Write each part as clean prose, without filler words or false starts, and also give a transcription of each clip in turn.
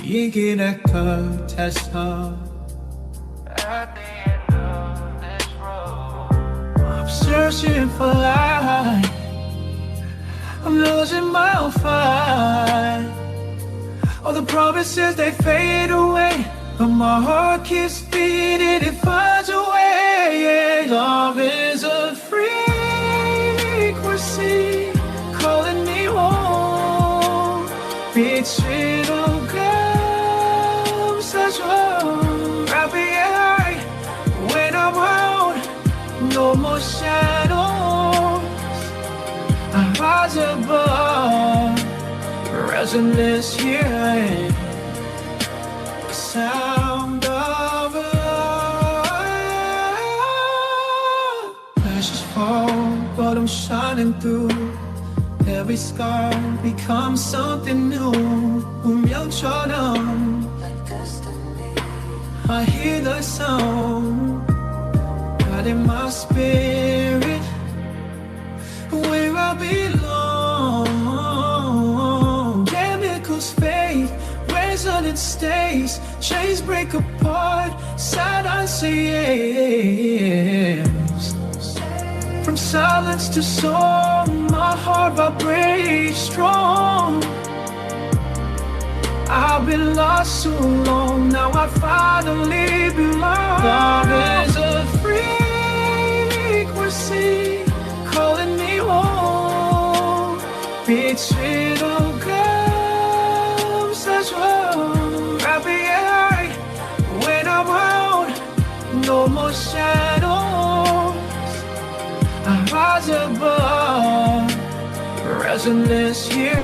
이길 것 같아서 At the end of this road, I'm searching for light, I'm losing my fight. All the promises they fade away, but my heart keeps beating, it finds a way. Love is a frequency calling me home. 빛으로 감싸줘. Happy eye when I'm out, no more shadows. I rise above, resonance here. The sound of love. Ashes fall, but I'm shining through. Every scar becomes something new. 운명처럼 I hear the sound, God in my spirit, where I belong. Chemicals fade, resonance stays. Chains break apart, silence yes. From silence to song, my heart vibrates strong. I've been lost so long, now I finally belong. Love is a frequency calling me home. 빛으로 감싸줘. Happy eye when I'm out, no more shadows. I rise above, resonance here.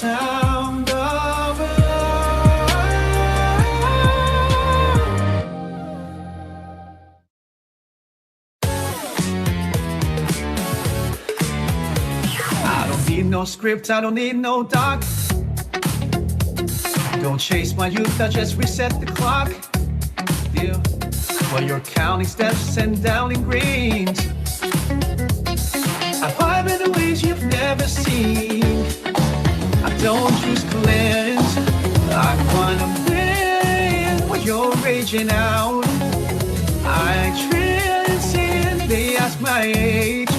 Sound of I don't need no script, I don't need no doc. Don't chase my youth, I just reset the clock. Yeah. While you're counting steps and downing greens, I vibe in the ways you've never seen. I don't choose cleanse, I wanna win when you're raging out. I transcend, they ask my age,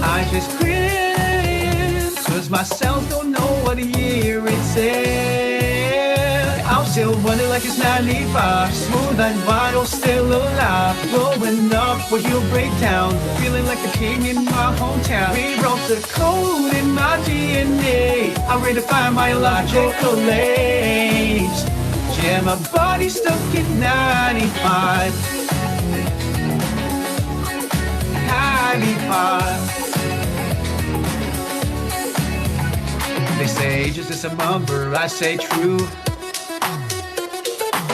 I just grin, cause myself don't know what year it's in. I'm still running like it's 95, smooth and vital, still alive. Blowing up where you break down, feeling like the king in my hometown. Rewrote the code in my DNA, I redefine my logical lanes. Yeah, my body's stuck at 95. 95. They say age is just a number, I say true,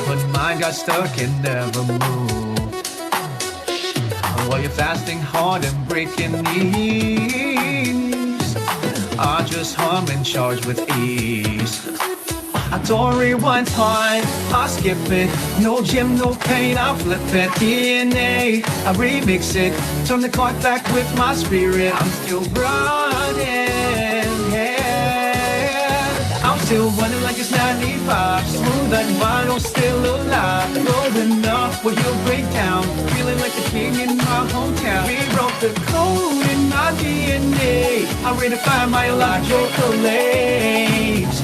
but mine got stuck and never moved. While you're fasting hard and breaking knees, I just hum and charge with ease. I don't rewind time, I skip it. No gym, no pain, I flip it. DNA, I remix it. Turn the clock back with my spirit. I'm still running, yeah. I'm still running like it's 95. Smooth and vital, still alive. Rolling up where you break down, feeling like the king in my hometown. Rewrote the code in my DNA, I redefine my logical lanes.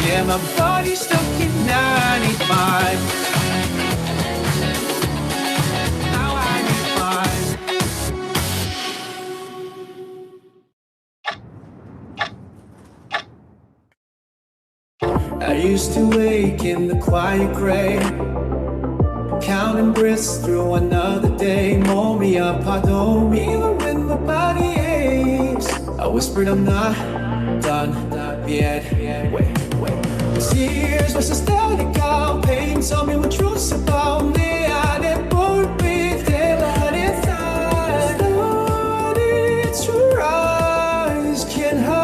Yeah, my body's stuck in 95. Now I need 5. I used to wake in the quiet gray, counting breaths through another day. Mold me up, I don't even when my body aches. I whispered I'm not done yet. Wait. Tears was a static out, pain told me what truth's about me. I didn't board with it, I didn't thought. Started to rise, can't hide.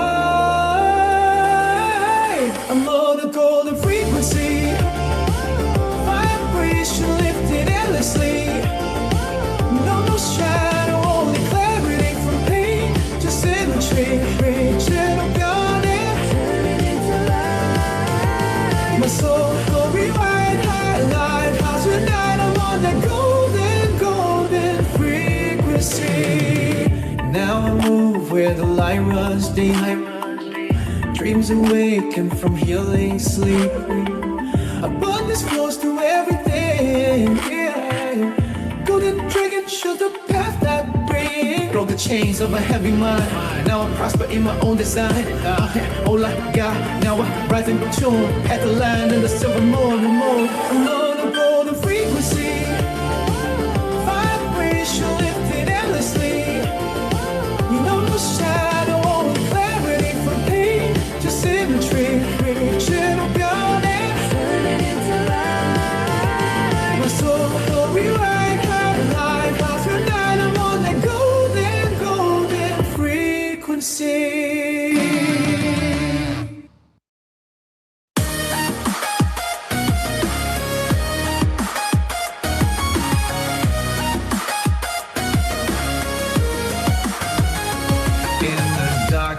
I'm on a golden frequency, vibration lifted endlessly. No shadow, only clarity from pain, just symmetry. Reaching, I'm gone in, turning into light. where the light runs deep. Dreams awaken from healing sleep. Abundance flows through everything. Yeah. Golden dragon show the path that brings. Broke the chains of a heavy mind. Now I prosper in my own design. All I got, now I rise in tune. At the land in the silver moon, I'm on a golden frequency. Vibration lifted endlessly. You know no shadow or clarity from pain to symmetry. Gentle God and turning into light. My soul will rewrite how to life. After night, I'm on that golden frequency.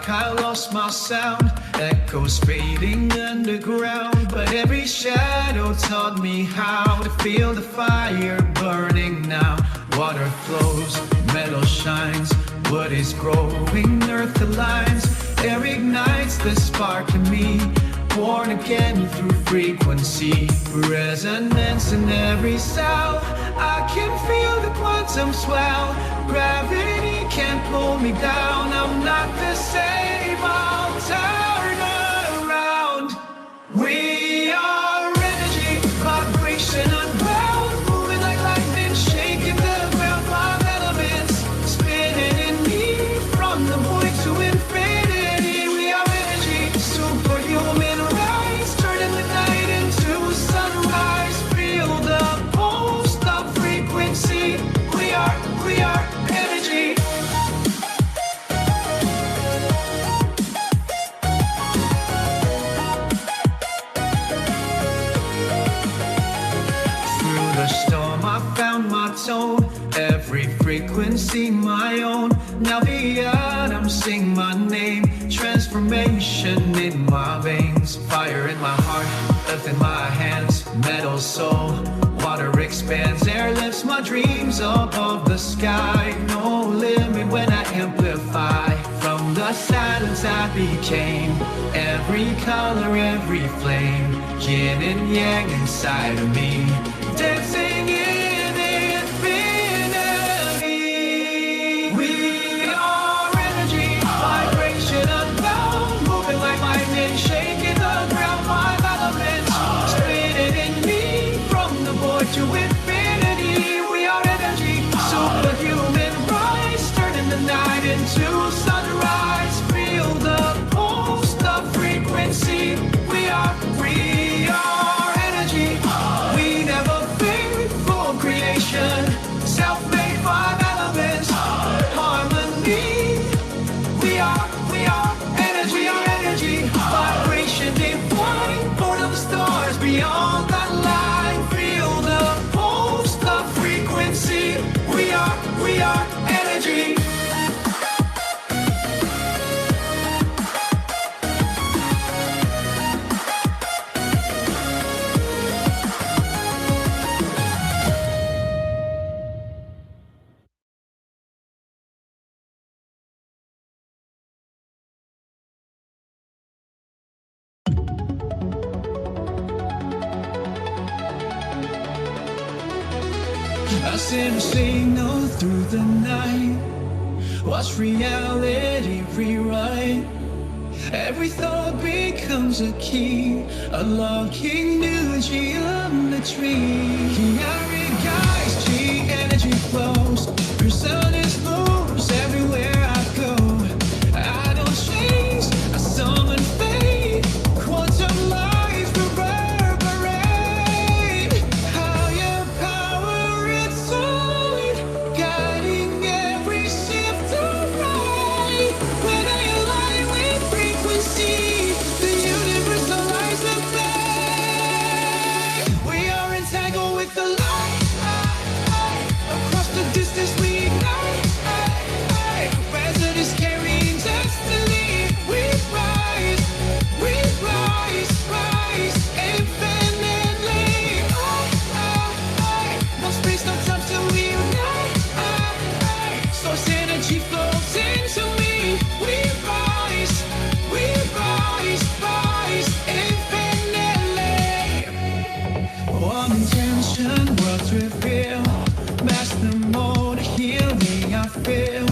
I lost my sound, echoes fading underground. But every shadow taught me how to feel the fire burning now. Water flows, metal shines, wood is growing, earth aligns. There ignites the spark in me, born again through frequency. Resonance in every sound, I can feel the quantum swell. Gravity can't pull me down, I'm not the same, I'll turn around. We are energy, vibration unbound, moving like lightning, shaking the ground. Five elements, spinning in me, from the void to infinity. We are energy, superhuman rise, turning the night into sunrise. Feel the pulse of frequency. We are energy. Through the storm I found my tone, every frequency my own. Now the atoms sing my name, transformation in my veins. Fire in my heart, earth in my hands, metal soul. Water expands, air lifts my dreams above the sky. No limit when I amplify. From the silence I became every color, every flame. Yin and yang inside of me, dancing in infinity. We are energy, vibration unbound, moving like lightning, shaking the ground. Five elements, spinning in me, from the void to infinity. We are energy, superhuman rise, turning the night into sunrise. Feel the pulse of frequency. We are energy. We never fade for creation. Self-made, five elements, harmony. We are energy. We are energy, vibration divine, born of the stars beyond that line. Feel the pulse of frequency. We are energy. I send a signal through the night, watch reality rewrite. Every thought becomes a key, unlocking new geometry. Chiari guides, G energy flows, resonance moves everywhere I go. I don't chase, I summon fate, quantum lies reverberate. Higher power inside, guiding every shift to right. When I align with frequency, the universe aligns with me. We are entangled with the light. Across the distance we ignite. feel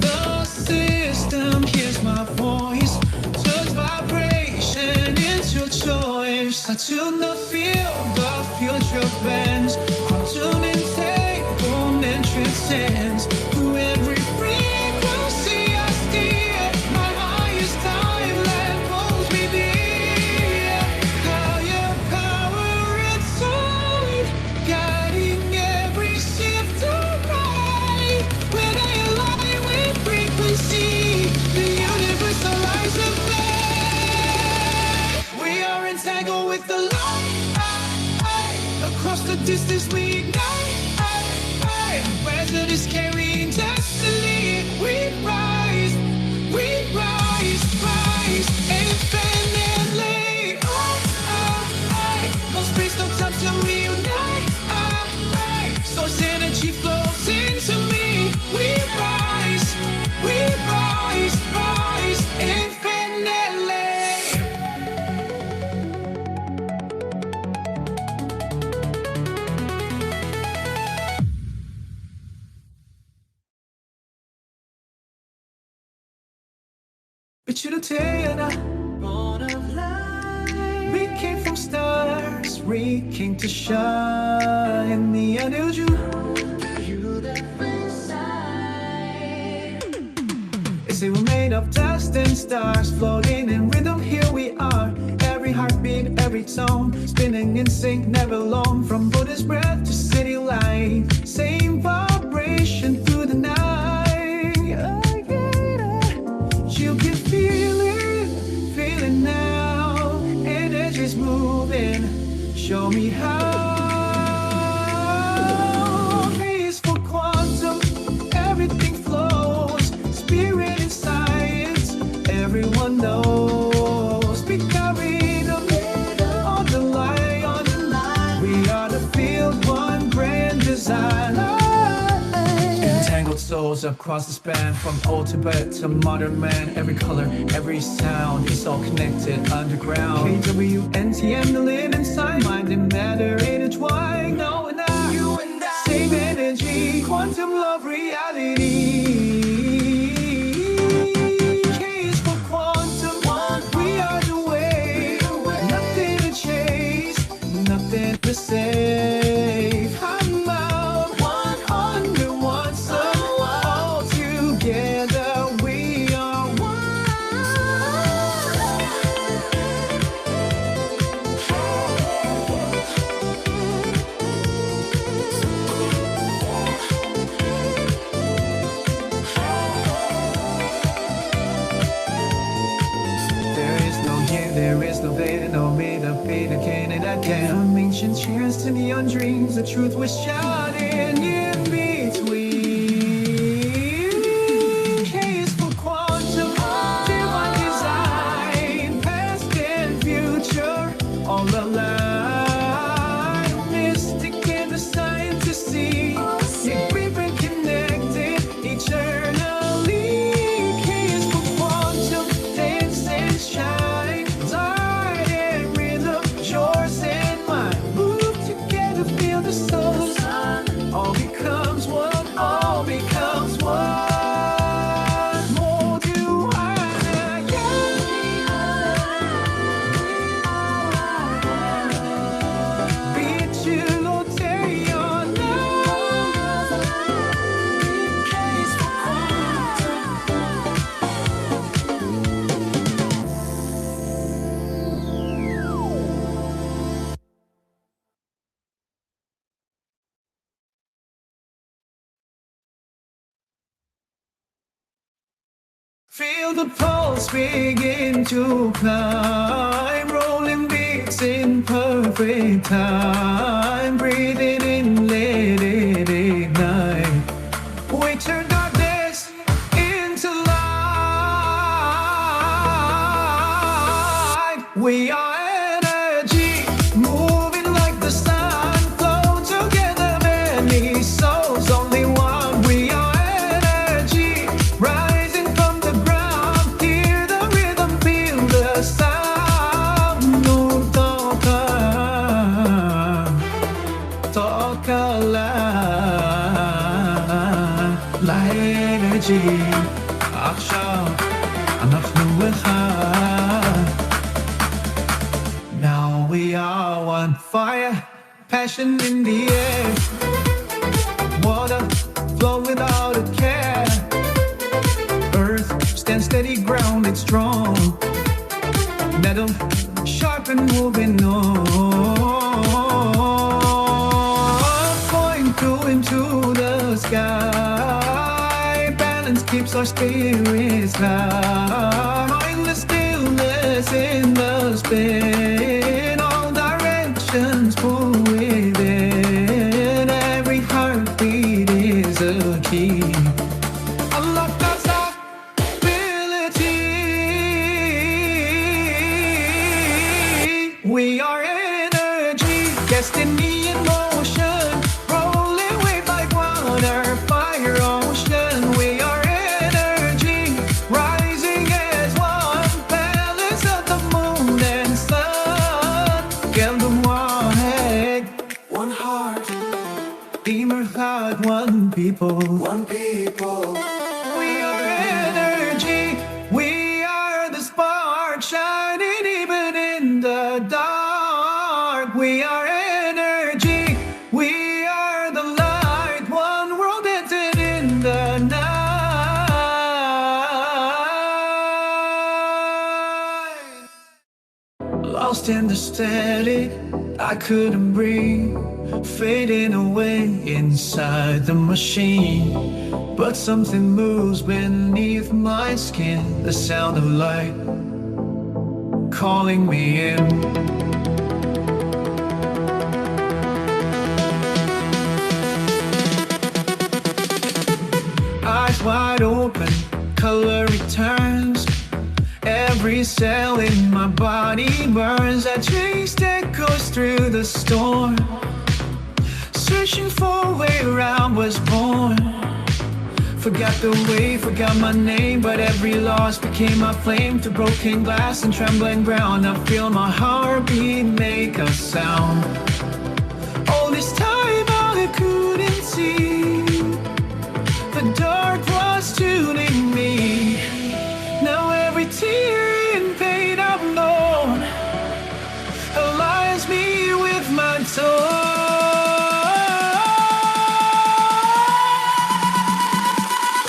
the system hears my voice, turns vibration into choice. I tune the field, the future bends, quantum entangled and transcends. Through every frequency I steer, my highest timeline pulls me near. Higher power inside, guiding every shift of right. When I align with frequency, the universe aligns with me. We are entangled with the light. Across the distance we ignite. Present is carrying destiny. We rise, rise infinitely. No space, no time to reunite. Source energy flows into me. We rise, rise infinitely. Bichirutena, born of light. We came from stars, we came to shine. The energy. They say we're made of dust and stars, floating in rhythm. Here we are. Every heartbeat, every tone, spinning in sync, never alone. From Buddha's breath to city light, same vibration through the night. You can feel it now. Energy's moving. Show me how. Peaceful quantum, everything flows. Spirit and science, everyone knows. Becoming a on the lion. We are the field, one grand design. Entangled souls across the span, from old Tibet to modern man. Every color, every sound, it's all connected underground. KWNTM, the living sign, mind and matter intertwined. No and I, you and I, same energy, quantum love reality. K is for quantum, we are the way. Nothing to chase, nothing to save. I'm out, one under one sun. All together we are one. There is no yin, there is no Veda, no me, the Peter, Cain, and again. From ancient cheers to neon dreams, the truth was shouting in between. K is for quantum, divine design, past and future, all alive. Mystic and the scientist see, we've been connected eternally. K is for quantum, dance and shine, light and rhythm, yours and mine. Move together, feel the souls. All becomes one, all becomes one. 모두 하나야. 빛으로 태어나. Feel the pulse begin to climb, rolling beats in perfect time. Breathing in, let it ignite. We turn darkness into light. We are energy, moving like the sun. Flow together, many souls, only one. We are energy, rising from the ground. Hear the rhythm, feel the sound. No talk alive, light. energy. עכשיו אנחנו אחד. Now we are one fire, passion in the air. Water flow without a care. Earth stands steady, grounded strong. Metal sharp and moving on. Going through into the sky. Balance keeps our spirits high. Mindless stillness in the spin. All directions pull within. Every heartbeat is a key. Unlock the possibility. We are energy, destiny in motion. Rolling wave like water, fire, ocean. We are energy, rising as one. Balance of the moon and sun. Geldim wahed, one heart. Beamer heart, one people. One people. We are energy. We are the spark shining even in the dark. We are energy. We are the light. One world dancing in the night. Lost in the static, I couldn't breathe. Fading away inside the machine. But something moves beneath my skin. The sound of light calling me in. Eyes wide open, color returns. Every cell in my body burns. I chased echoes through the storm, searching for where I was born. Forgot the way, forgot my name, but every loss became my flame. To broken glass and trembling ground, I feel my heartbeat make a sound. All this time I couldn't see. The dark was tuning me. Now every tear and pain I've known aligns me with my tone.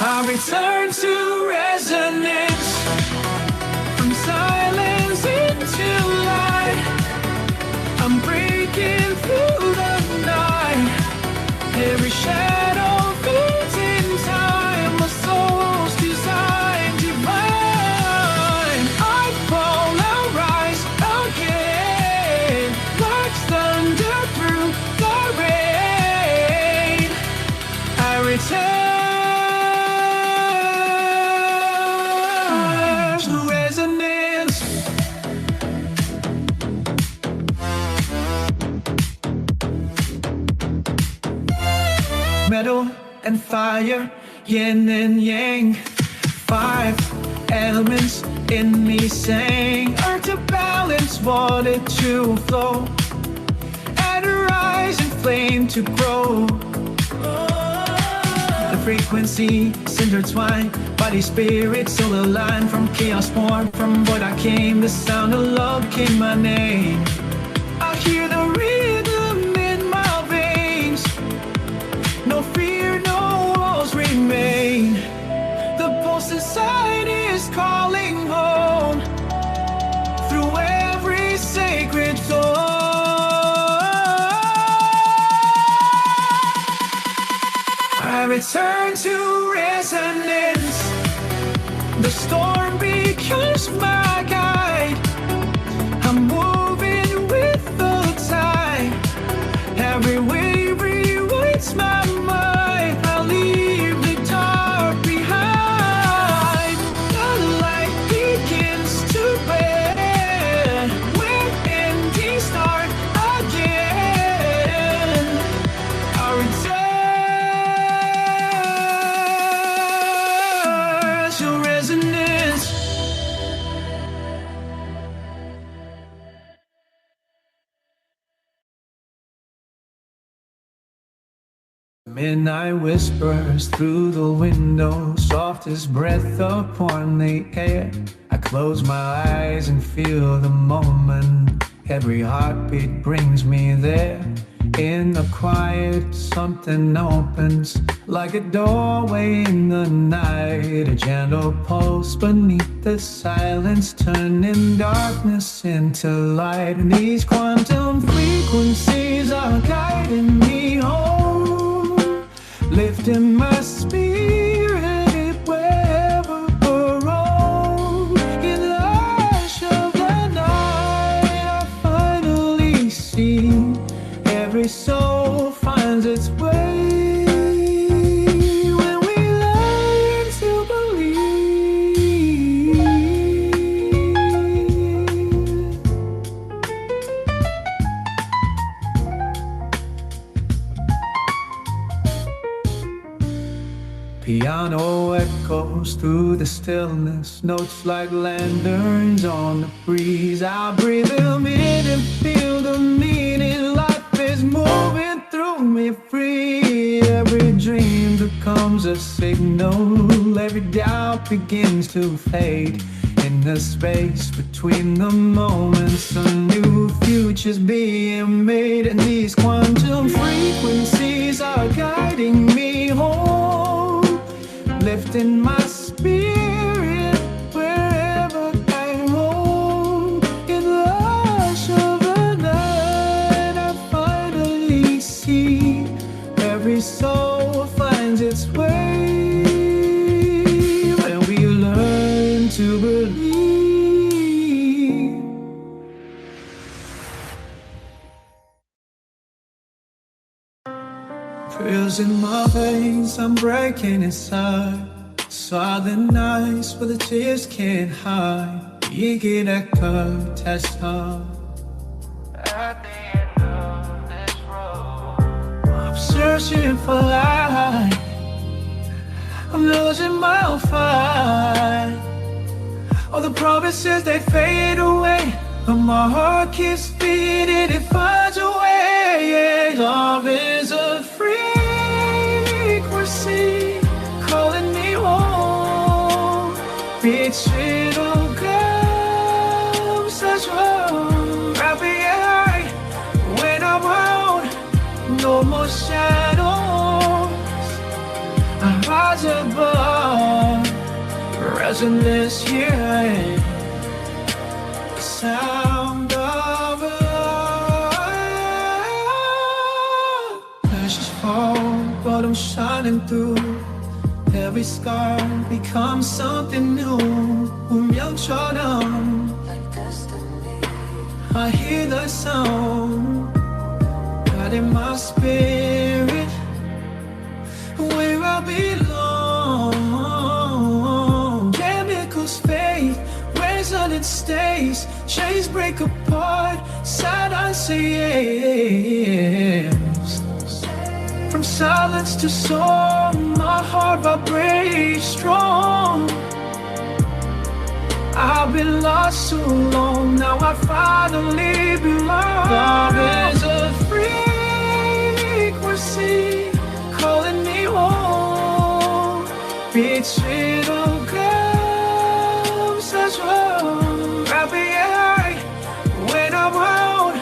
I return to resonance, from silence into light. I'm breaking through the night. Every shadow fades in time. My soul's designed divine. I fall, I rise again, like thunder through the rain. I return. Metal and fire, yin and yang. 5 elements in me sang. Earth to balance, water to flow, and rise and flame to grow. The frequency is intertwined, body, spirit, soul aligned. From chaos born, from what I came, the sound of love came my name. I hear the rhythm in my veins. No fear, no walls remain. The pulse inside is calling home through every sacred door. I return to resonance. The storm becomes my guide. I'm moving with the tide. Every wave rewrites my mind. I leave the dark behind. The light begins to bend when endings start again. I return to resonance. Midnight whispers through the windows, softest breath upon the air. I close my eyes and feel the moment. Every heartbeat brings me there. In the quiet, something opens like a doorway in the night. A gentle pulse beneath the silence, turning darkness into light. And these quantum frequencies are guiding me home, lifting my spirit wherever I roam. In the hush of the night, I finally see every soul finds its way when we learn to believe. Piano echoes through the stillness, notes like lanterns on the breeze. I breathe them in and feel the meaning. Life is moving through me free. Every dream becomes a signal. Every doubt begins to fade. In the space between the moments, a new future's being made. And these quantum frequencies are guiding me home, lifting my spirit wherever I roam. In the hush of the night, I finally see every soul finds its way when we learn to believe. Feels in my veins, I'm breaking inside. Silent nights where the tears can't hide. 이기랄까 tesla. At the end of this road, I'm searching for light. I'm losing my fight. All the promises they fade away, but my heart keeps beating. It finds a way. Love is a frequency calling me home. 빛으로 감싸줘. Happy eye when I'm out. No more shadows. I rise above, resonance here. The sound of love. Ashes fall, but I'm shining through. Every scar becomes something new. 운명처럼 I hear the sound, guiding my spirit where I belong. Chemicals fade, resonance stays. Chains break apart, silence yes. From silence to song, my heart vibrates strong. I've been lost so long, now I finally belong. Love is a frequency calling me home. 빛으로 감싸줘. Happy eye when I'm out.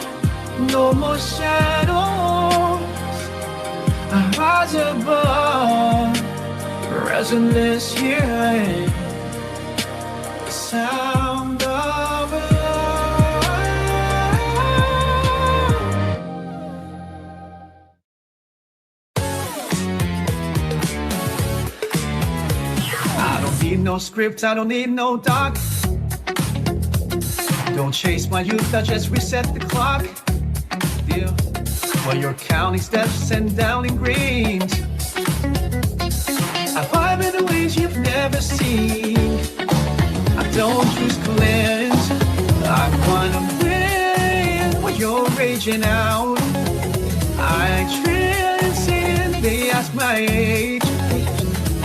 No more shadows. I rise above, resonance here. The sound of I don't need no script, I don't need no doc. Don't chase my youth, I just reset the clock. Yeah. Well, you're counting steps and downing greens. I vibe in the ways you've never seen. I don't use cleanse. I wanna win when you're raging out. I transcend, they ask my age.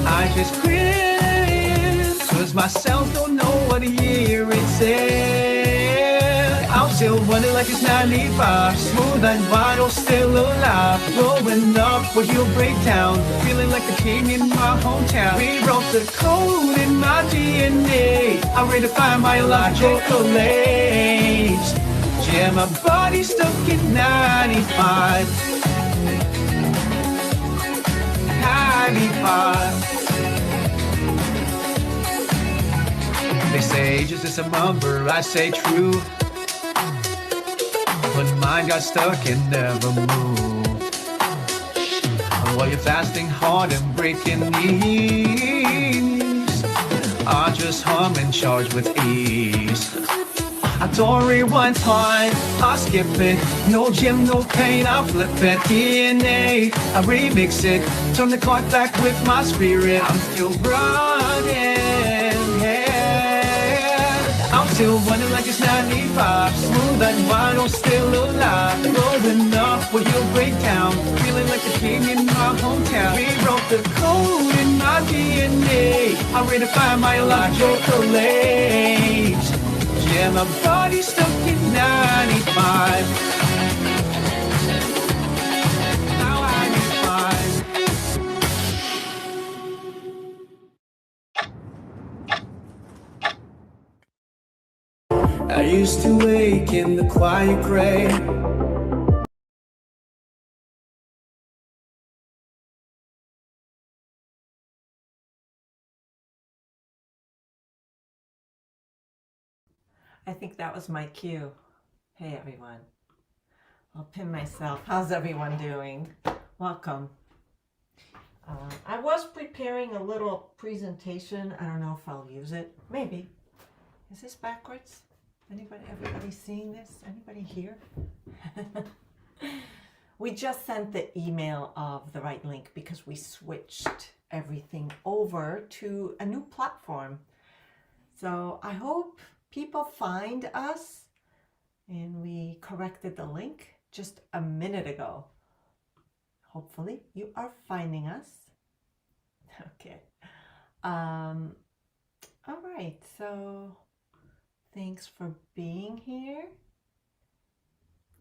I just grin, cause myself don't know what year it's in. I'll still running like it's 95. Smooth and vital, still alive. Growing up, but you'll break down. Feeling like the king in my hometown. Rewrote the code in my DNA. I redefine biological age. Yeah, my body's stuck in 95. 95. They say age is just a number, I say true. But mine got stuck and never moved. While you're fasting hard and breaking knees, I just hum and charge with ease. I don't rewind time, I skip it. No gym, no pain, I flip it. DNA, I remix it. Turn the clock back with my spirit. I'm still running, yeah. I'm still running like it's 95. Smooth and vital, still alive. Growing up, will you break down? Feeling like the king in my hometown. Rewrote the code in my DNA. I redefine my biological age. Yeah, my body's stuck in 95. Now 95. I used to wake in the quiet gray. I think that was my cue. Hey everyone. I'll pin myself. How's everyone doing? Welcome. I was preparing a little presentation. I don't know if I'll use it. Maybe. Is this backwards? Everybody seeing this? Anybody here? We just sent the email of the right link because we switched everything over to a new platform. So I hope people find us, and we corrected the link just a minute ago. Hopefully you are finding us. Okay. All right, so thanks for being here.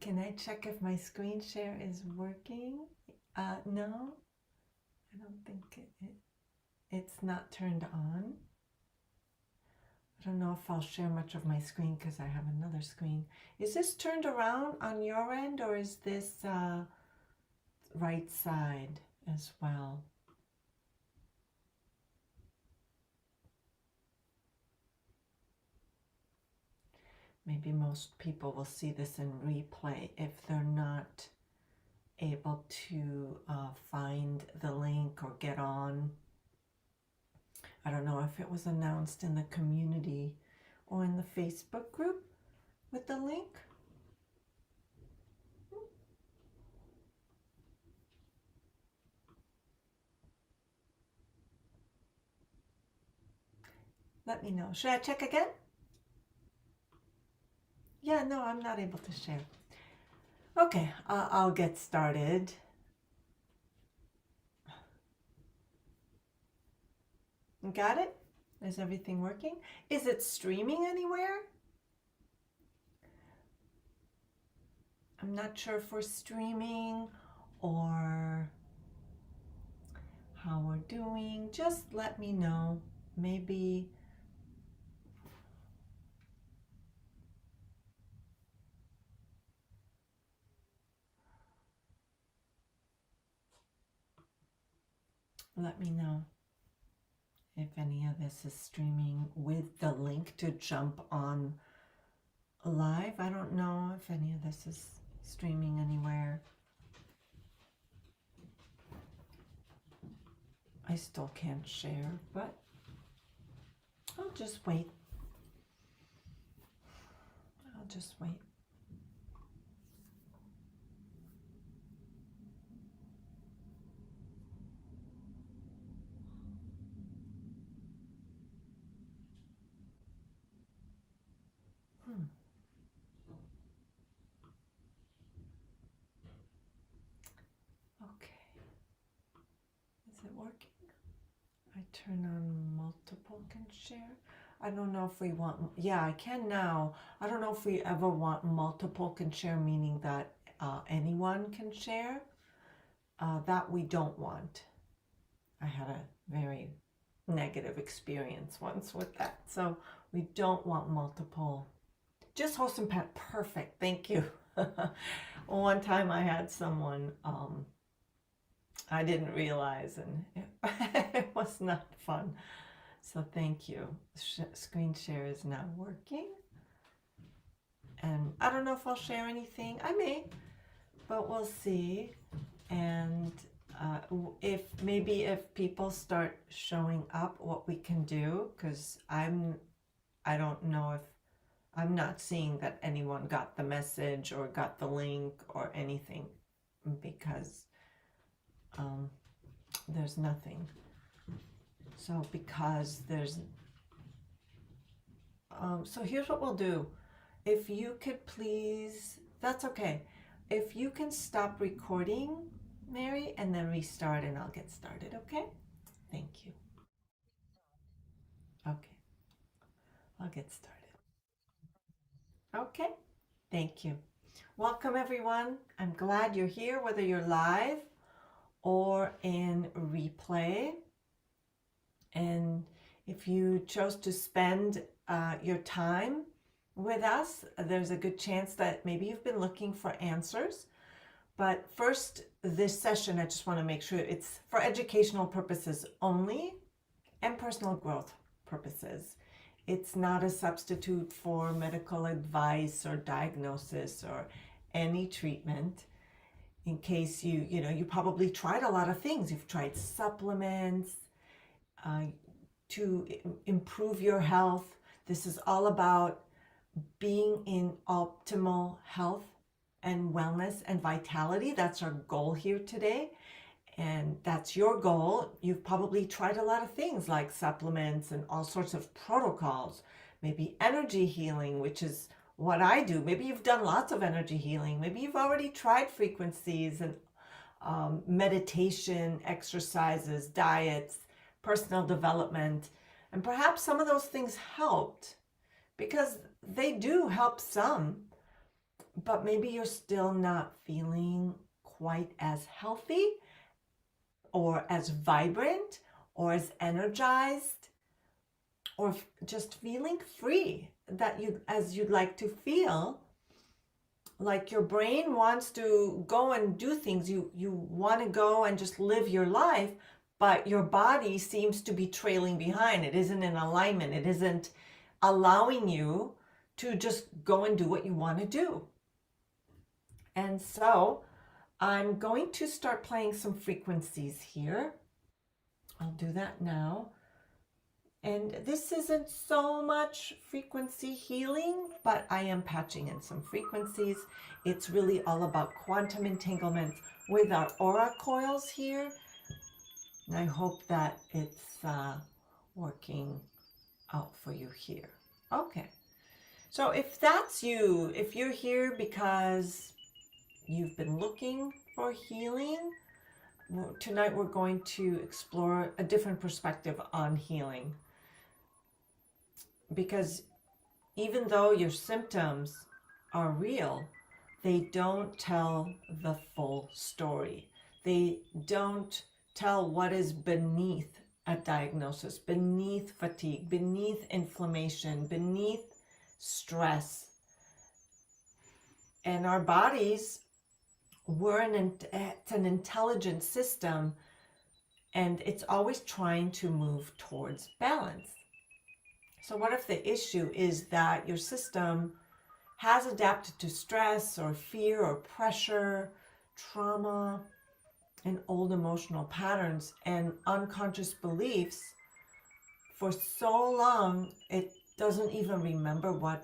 Can I check if my screen share is working? No, I don't think it's not turned on. I don't know if I'll share much of my screen because I have another screen. Is this turned around on your end, or is this right side as well? Maybe most people will see this in replay if they're not able to find the link or get on. I don't know if it was announced in the community or in the Facebook group with the link. Let me know. Should I check again? Yeah, no, I'm not able to share. Okay, I'll get started. Got it? Is everything working? Is it streaming anywhere? I'm not sure if we're streaming or how we're doing. Just let me know. Maybe let me know if any of this is streaming with the link to jump on live. I don't know if any of this is streaming anywhere. I still can't share, but I'll just wait. I'll just wait. Okay. Is it working? I turn on multiple can share. I don't know if we want, yeah, I can now. I don't know if we ever want multiple can share, meaning that anyone can share. That we don't want. I had a very negative experience once with that. So we don't want multiple. Just host and pet, perfect, thank you. One time I had someone, I didn't realize, and it was not fun. So thank you. Screen share is now working. And I don't know if I'll share anything. I may, but we'll see. And if people start showing up, what we can do, because I don't know if, I'm not seeing that anyone got the message or got the link or anything, because there's nothing. So because there's, so here's what we'll do. If you could please, that's okay. If you can stop recording, Mary, and then restart, and I'll get started, okay? Thank you. Okay, I'll get started. Okay, thank you. Welcome everyone. I'm glad you're here, whether you're live or in replay. And if you chose to spend your time with us, there's a good chance that maybe you've been looking for answers. But first, this session, I just want to make sure it's for educational purposes only and personal growth purposes. It's not a substitute for medical advice or diagnosis or any treatment. In case you probably tried a lot of things. You've tried supplements to improve your health. This is all about being in optimal health and wellness and vitality. That's our goal here today. And that's your goal. You've probably tried a lot of things like supplements and all sorts of protocols, maybe energy healing, which is what I do. Maybe you've done lots of energy healing. Maybe you've already tried frequencies and meditation, exercises, diets, personal development. And perhaps some of those things helped, because they do help some, but maybe you're still not feeling quite as healthy or as vibrant or as energized or just feeling free as you'd like to feel. Like your brain wants to go and do things. You want to go and just live your life, but your body seems to be trailing behind. It isn't in alignment. It isn't allowing you to just go and do what you want to do. And so I'm going to start playing some frequencies here. I'll do that now. And this isn't so much frequency healing, but I am patching in some frequencies. It's really all about quantum entanglement with our aura coils here. And I hope that it's working out for you here. Okay. So if that's you, if you're here because you've been looking for healing, tonight we're going to explore a different perspective on healing. Because even though your symptoms are real, they don't tell the full story. They don't tell what is beneath a diagnosis, beneath fatigue, beneath inflammation, beneath stress. And our bodies, it's an intelligent system, and it's always trying to move towards balance. So what if the issue is that your system has adapted to stress or fear or pressure, trauma, and old emotional patterns and unconscious beliefs for so long it doesn't even remember what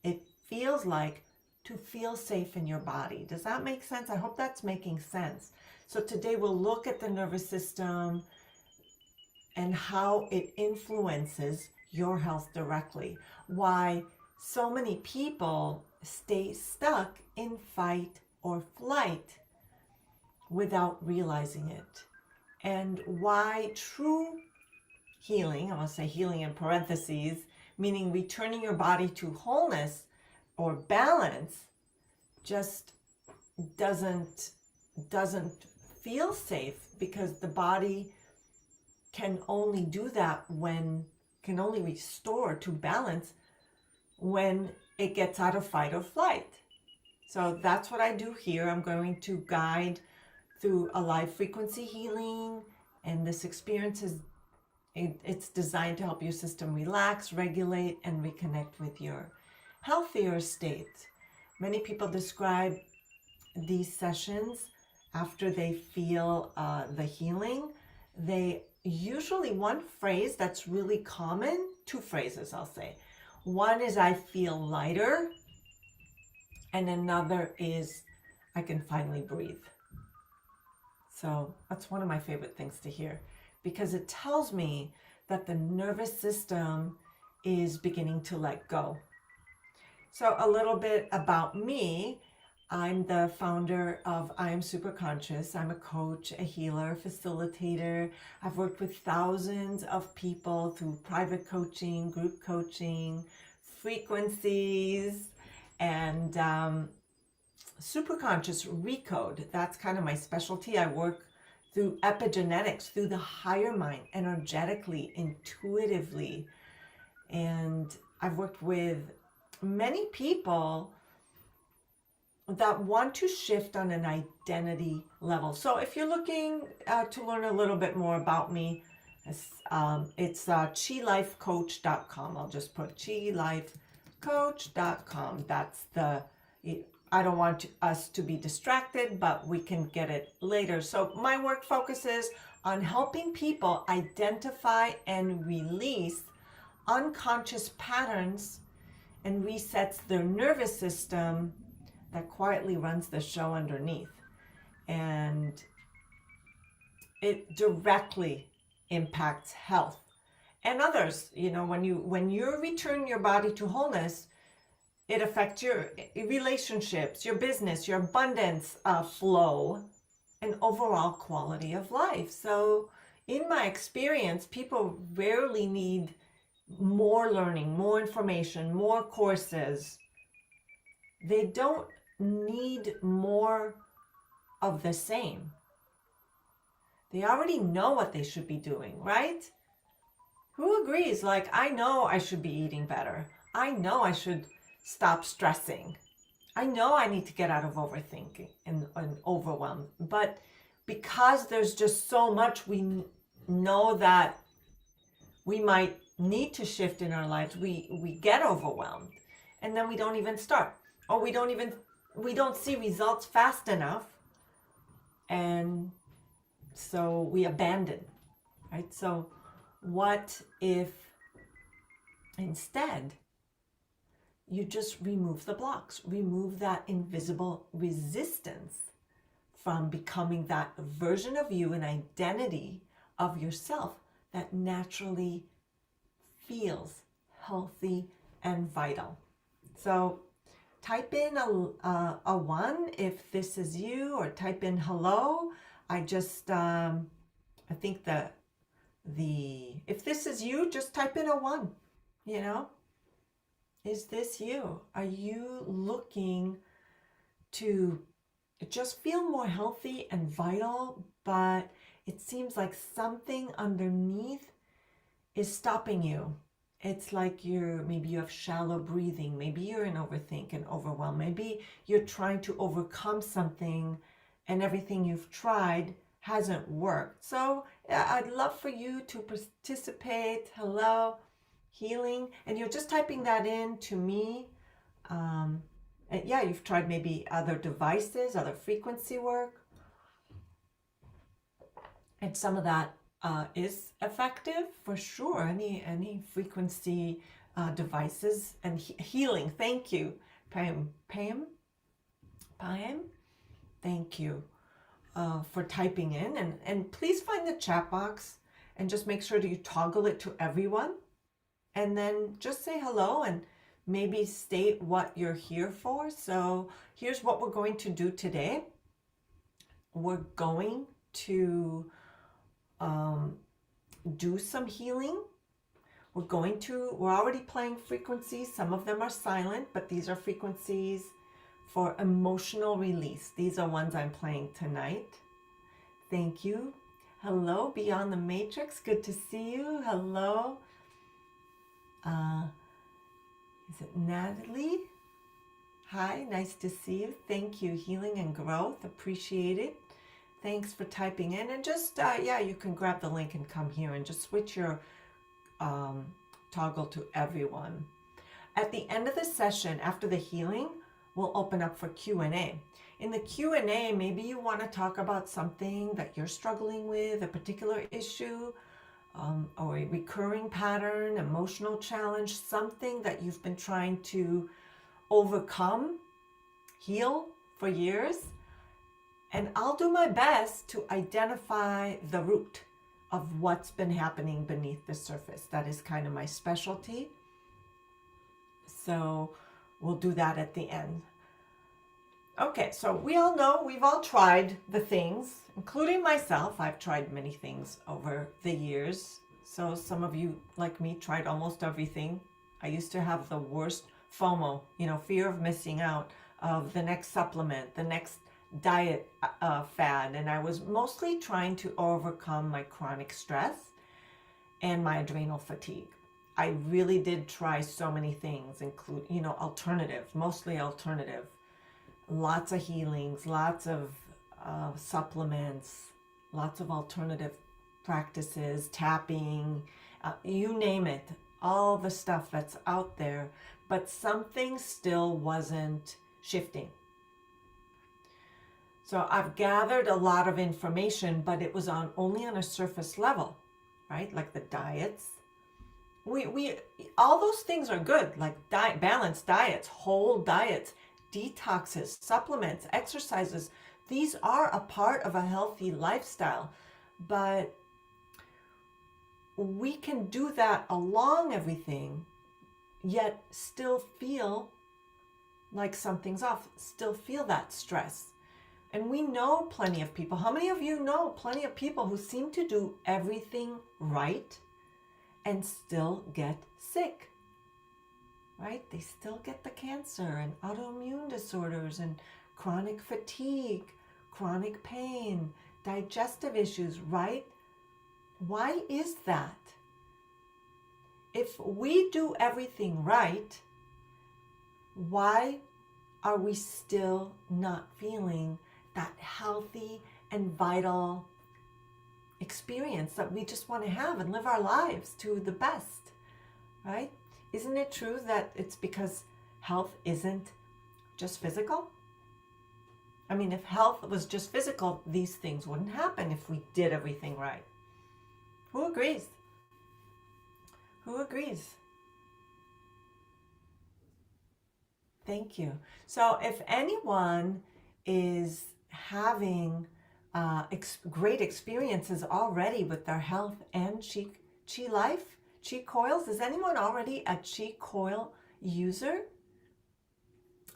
it feels like to feel safe in your body. Does that make sense? I hope that's making sense. So today we'll look at the nervous system and how it influences your health directly. Why so many people stay stuck in fight or flight without realizing it. And why true healing, I want to say healing in parentheses, meaning returning your body to wholeness or balance just doesn't feel safe, because the body can only do that can only restore to balance when it gets out of fight or flight. So that's what I do here. I'm going to guide through a live frequency healing, and this experience it's designed to help your system relax, regulate, and reconnect with your healthier state. Many people describe these sessions after they feel the healing. They usually, one phrase that's really common, two phrases I'll say. One is I feel lighter, and another is I can finally breathe. So that's one of my favorite things to hear, because it tells me that the nervous system is beginning to let go. So a little bit about me. I'm the founder of I Am Super Conscious. I'm a coach, a healer, facilitator. I've worked with thousands of people through private coaching, group coaching, frequencies, and Super Conscious Recode. That's kind of my specialty. I work through epigenetics, through the higher mind, energetically, intuitively. And I've worked with many people that want to shift on an identity level. So if you're looking to learn a little bit more about me, it's chilifecoach.com. I'll just put chilifecoach.com. That's the, I don't want us to be distracted, but we can get it later. So my work focuses on helping people identify and release unconscious patterns and resets their nervous system that quietly runs the show underneath. And it directly impacts health and others. You know, when you return your body to wholeness, it affects your relationships, your business, your abundance flow, and overall quality of life. So in my experience, people rarely need more learning, more information, more courses. They don't need more of the same. They already know what they should be doing, right? Who agrees? Like, I know I should be eating better. I know I should stop stressing. I know I need to get out of overthinking and overwhelm. But because there's just so much we know that we might need to shift in our lives, we get overwhelmed, and then we don't even start, or we don't see results fast enough, and so we abandon, right? So what if instead you just remove the blocks, remove that invisible resistance from becoming that version of you, an identity of yourself that naturally feels healthy and vital. So type in a 1 if this is you, or type in hello. I just, I think if this is you, just type in a 1, you know? Is this you? Are you looking to just feel more healthy and vital, but it seems like something underneath is stopping you? It's like maybe you have shallow breathing, maybe you're in overthink and overwhelm, maybe you're trying to overcome something and everything you've tried hasn't worked. So I'd love for you to participate. Hello, healing, and you're just typing that in to me. And yeah, you've tried maybe other devices, other frequency work, and some of that is effective for sure. Any frequency devices and healing. Thank you, Pam. Thank you for typing in, and please find the chat box and just make sure that you toggle it to everyone, and then just say hello and maybe state what you're here for. So here's what we're going to do today. We're going to do some healing. we're already playing frequencies. Some of them are silent, but these are frequencies for emotional release. These are ones I'm playing tonight. Thank you. Hello, Beyond the Matrix. Good to see you. Hello. Is it Natalie? Hi, nice to see you. Thank you. Healing and growth. Appreciate it. Thanks for typing in. And just, yeah, you can grab the link and come here and just switch your toggle to everyone. At the end of the session, after the healing, we'll open up for Q&A. In the Q&A, maybe you want to talk about something that you're struggling with, a particular issue, or a recurring pattern, emotional challenge, something that you've been trying to overcome, heal for years. And I'll do my best to identify the root of what's been happening beneath the surface. That is kind of my specialty. So we'll do that at the end. Okay, so we all know, we've all tried the things, including myself. I've tried many things over the years. So some of you, like me, tried almost everything. I used to have the worst FOMO, fear of missing out, of the next supplement, the next diet fad. And I was mostly trying to overcome my chronic stress and my adrenal fatigue. I really did try so many things, include, mostly alternative. Lots of healings, lots of supplements, lots of alternative practices, tapping, you name it, all the stuff that's out there, but something still wasn't shifting. So I've gathered a lot of information, but it was only on a surface level, right? Like the diets. We all those things are good, like balanced diets, whole diets, detoxes, supplements, exercises. These are a part of a healthy lifestyle, but we can do that along everything, yet still feel like something's off, still feel that stress. And we know plenty of people. How many of you know plenty of people who seem to do everything right and still get sick? Right? They still get the cancer and autoimmune disorders and chronic fatigue, chronic pain, digestive issues, right? Why is that? If we do everything right, why are we still not feeling that healthy and vital experience that we just want to have and live our lives to the best, right? Isn't it true that it's because health isn't just physical? I mean, if health was just physical, these things wouldn't happen if we did everything right. Who agrees? Who agrees? Thank you. So if anyone is having great experiences already with their health and chi life, chi coils, is anyone already a chi coil user?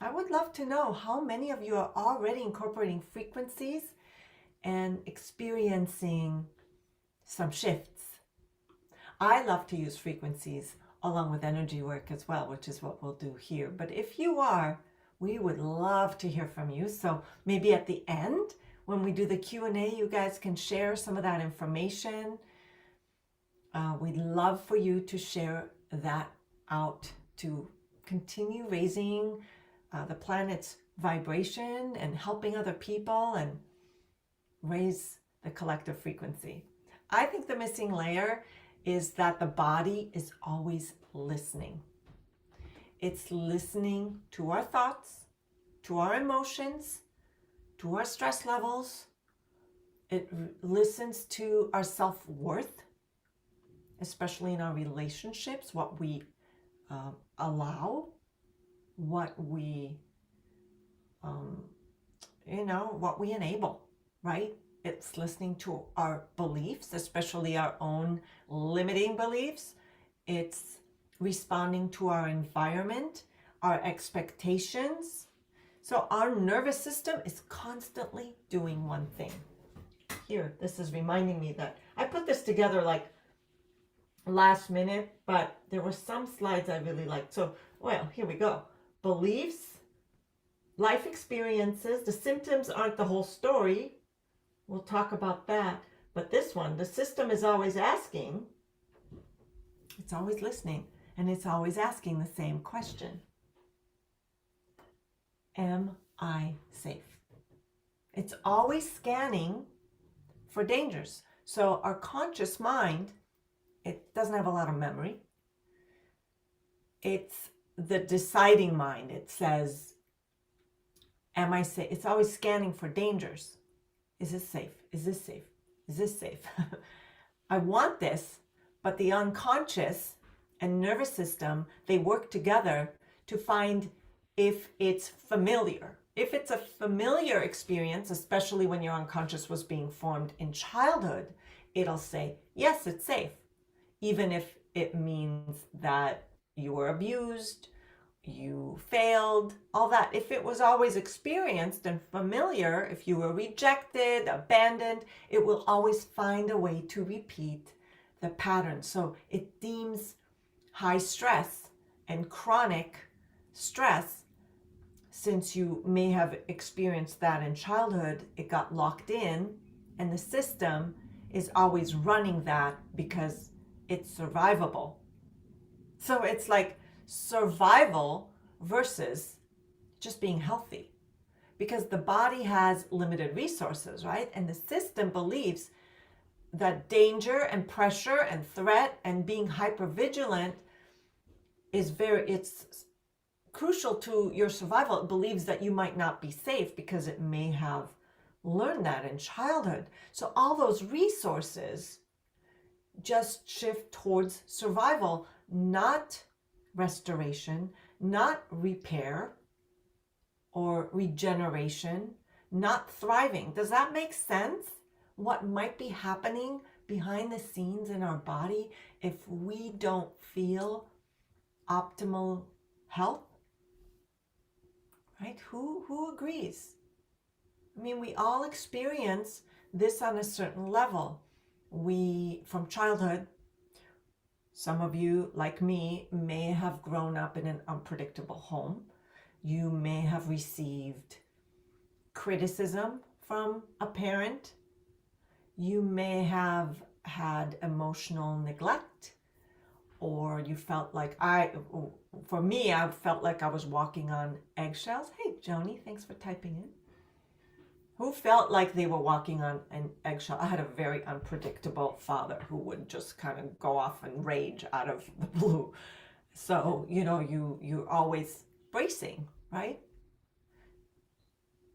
I would love to know how many of you are already incorporating frequencies and experiencing some shifts. I love to use frequencies along with energy work as well, which is what we'll do here. But if you are, we would love to hear from you. So maybe at the end, when we do the Q&A, you guys can share some of that information. We'd love for you to share that out to continue raising the planet's vibration and helping other people and raise the collective frequency. I think the missing layer is that the body is always listening. It's listening to our thoughts, to our emotions, to our stress levels. It listens to our self-worth, especially in our relationships, what we allow, what we, what we enable, right? It's listening to our beliefs, especially our own limiting beliefs. It's responding to our environment, our expectations. So our nervous system is constantly doing one thing. Here, this is reminding me that I put this together like last minute, but there were some slides I really liked. So, well, here we go. Beliefs, life experiences, the symptoms aren't the whole story. We'll talk about that. But this one, the system is always asking, it's always listening, and it's always asking the same question. Am I safe? It's always scanning for dangers. So our conscious mind, it doesn't have a lot of memory. It's the deciding mind. It says, am I safe? It's always scanning for dangers. Is this safe? Is this safe? Is this safe? I want this, but the unconscious and nervous system, they work together to find if it's familiar. If it's a familiar experience, especially when your unconscious was being formed in childhood, it'll say, yes, it's safe. Even if it means that you were abused, you failed, all that. If it was always experienced and familiar, if you were rejected, abandoned, it will always find a way to repeat the pattern. So it deems high stress and chronic stress, since you may have experienced that in childhood, it got locked in, and the system is always running that because it's survivable. So it's like survival versus just being healthy, because the body has limited resources, right? And the system believes that danger and pressure and threat and being hypervigilant it's crucial to your survival. It believes that you might not be safe because it may have learned that in childhood. So all those resources just shift towards survival, not restoration, not repair or regeneration, not thriving. Does that make sense? What might be happening behind the scenes in our body if we don't feel optimal health? Right? Who agrees? I mean, we all experience this on a certain level. From childhood, some of you, like me, may have grown up in an unpredictable home. You may have received criticism from a parent. You may have had emotional neglect, or you felt like I felt like I was walking on eggshells. Hey, Joni, thanks for typing in. Who felt like they were walking on an eggshell? I had a very unpredictable father who would just kind of go off and rage out of the blue. So, you're always bracing, right?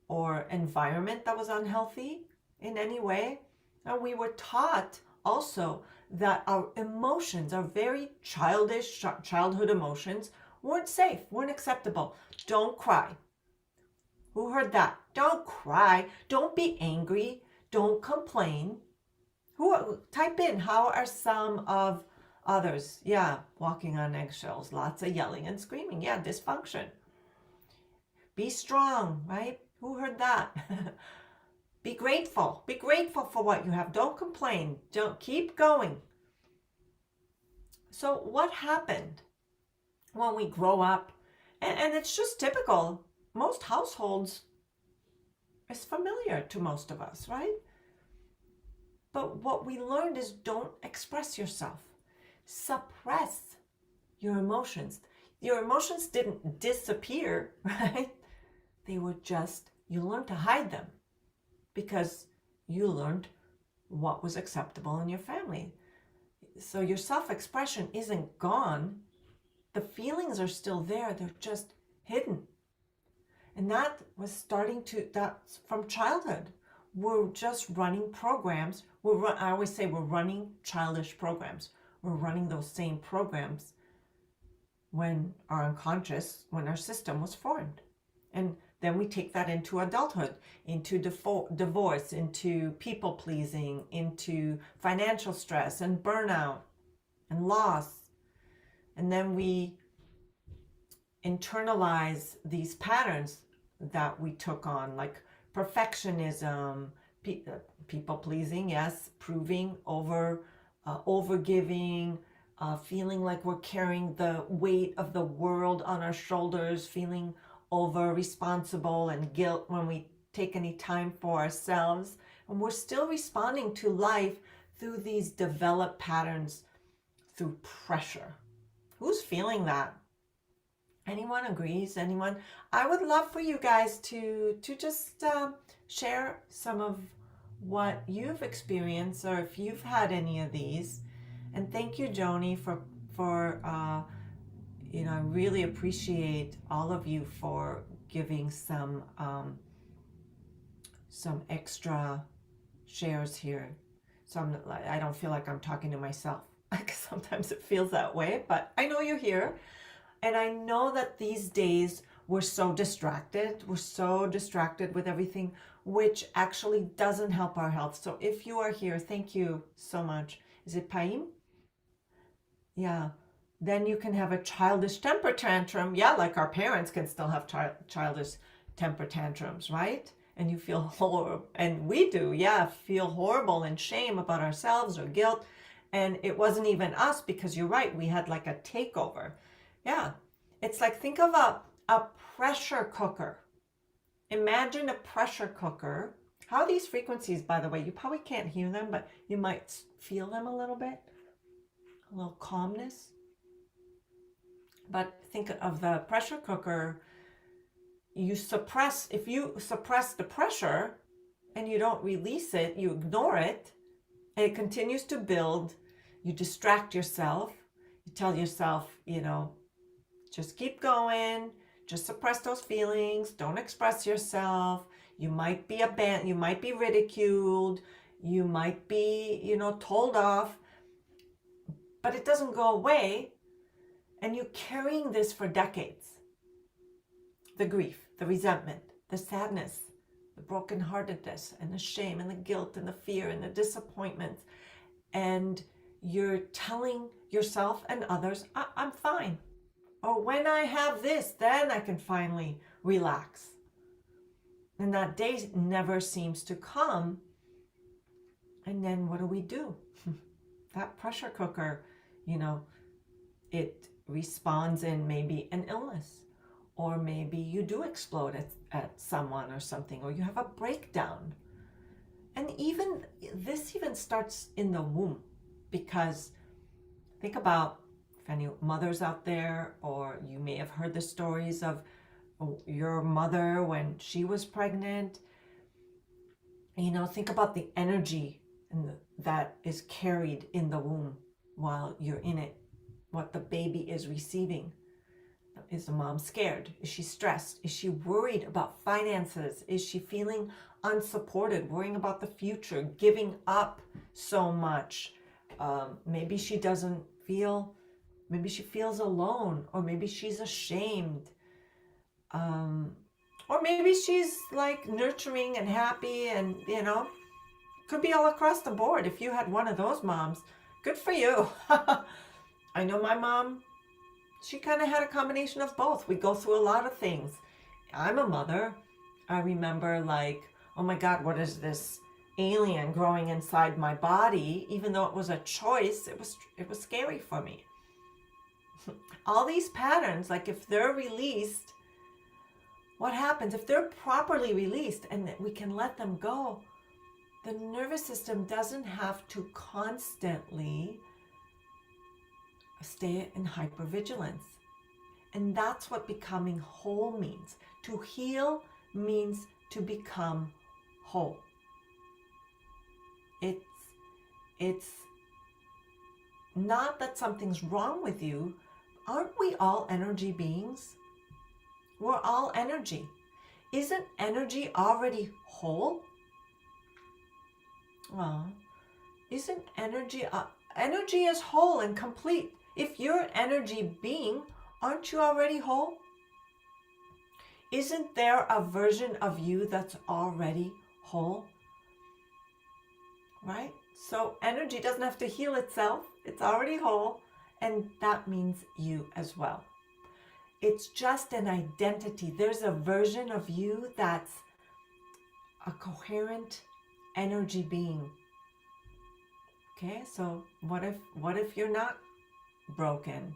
Or environment that was unhealthy in any way. And we were taught also that our emotions, our very childish childhood emotions, weren't safe, weren't acceptable. Don't cry. Who heard that? Don't cry. Don't be angry. Don't complain. Type in, how are some of others? Yeah, walking on eggshells, lots of yelling and screaming. Yeah, dysfunction. Be strong, right? Who heard that? Be grateful. Be grateful for what you have. Don't complain. Don't keep going. So what happened when we grow up? And it's just typical. Most households is familiar to most of us, right? But what we learned is don't express yourself. Suppress your emotions. Your emotions didn't disappear, right? They were just, you learned to hide them because you learned what was acceptable in your family. So your self-expression isn't gone. The feelings are still there. They're just hidden. And that was that's from childhood. We're just running programs. I always say we're running childish programs. We're running those same programs when our system was formed. And then we take that into adulthood, into divorce, into people pleasing, into financial stress and burnout and loss. And then we internalize these patterns that we took on, like perfectionism, people pleasing, yes, proving, overgiving, feeling like we're carrying the weight of the world on our shoulders, feeling over responsible and guilt when we take any time for ourselves. And we're still responding to life through these developed patterns, through pressure. Who's feeling that? Anyone agrees? Anyone? I would love for you guys to just share some of what you've experienced, or if you've had any of these. And thank you, Joni, for I really appreciate all of you for giving some extra shares here. So I don't feel like I'm talking to myself. Sometimes it feels that way, but I know you're here. And I know that these days we're so distracted. We're so distracted with everything, which actually doesn't help our health. So if you are here, thank you so much. Is it Paim? Yeah. Then you can have a childish temper tantrum. Yeah, like our parents can still have childish temper tantrums, right? And you feel horrible. And we do, yeah, feel horrible and shame about ourselves or guilt. And it wasn't even us, because you're right, we had like a takeover. Yeah, it's like, think of a pressure cooker. Imagine a pressure cooker. How are these frequencies, by the way? You probably can't hear them, but you might feel them a little bit. A little calmness. But think of the pressure cooker. If you suppress the pressure and you don't release it, you ignore it, and it continues to build, you distract yourself, you tell yourself, just keep going, just suppress those feelings, don't express yourself, you might be abandoned, you might be ridiculed, you might be, told off, but it doesn't go away, and you're carrying this for decades. The grief, the resentment, the sadness, the brokenheartedness, and the shame, and the guilt, and the fear, and the disappointment, and you're telling yourself and others, I'm fine. Or when I have this, then I can finally relax. And that day never seems to come. And then what do? That pressure cooker, it responds in maybe an illness. Or maybe you do explode at someone or something, or you have a breakdown. And this even starts in the womb, because think about if any mothers out there, or you may have heard the stories of your mother when she was pregnant. Think about the energy that is carried in the womb while you're in it, what the baby is receiving. Is the mom scared? Is she stressed? Is she worried about finances? Is she feeling unsupported, worrying about the future, giving up so much? Maybe she maybe she feels alone, or maybe she's ashamed. Or maybe she's like nurturing and happy, and could be all across the board. If you had one of those moms, good for you. I know my mom, she kind of had a combination of both. We go through a lot of things. I'm a mother. I remember like, oh my God, what is this alien growing inside my body? Even though it was a choice, it was scary for me. All these patterns, like if they're released, what happens? If they're properly released and we can let them go, the nervous system doesn't have to constantly stay in hypervigilance. And that's what becoming whole means. To heal means to become whole. It's not that something's wrong with you. Aren't we all energy beings? We're all energy. Isn't energy already whole? Well, isn't energy is whole and complete. If you're an energy being, aren't you already whole? Isn't there a version of you that's already whole? Right? So energy doesn't have to heal itself. It's already whole. And that means you as well. It's just an identity. There's a version of you that's a coherent energy being. Okay, so what if you're not broken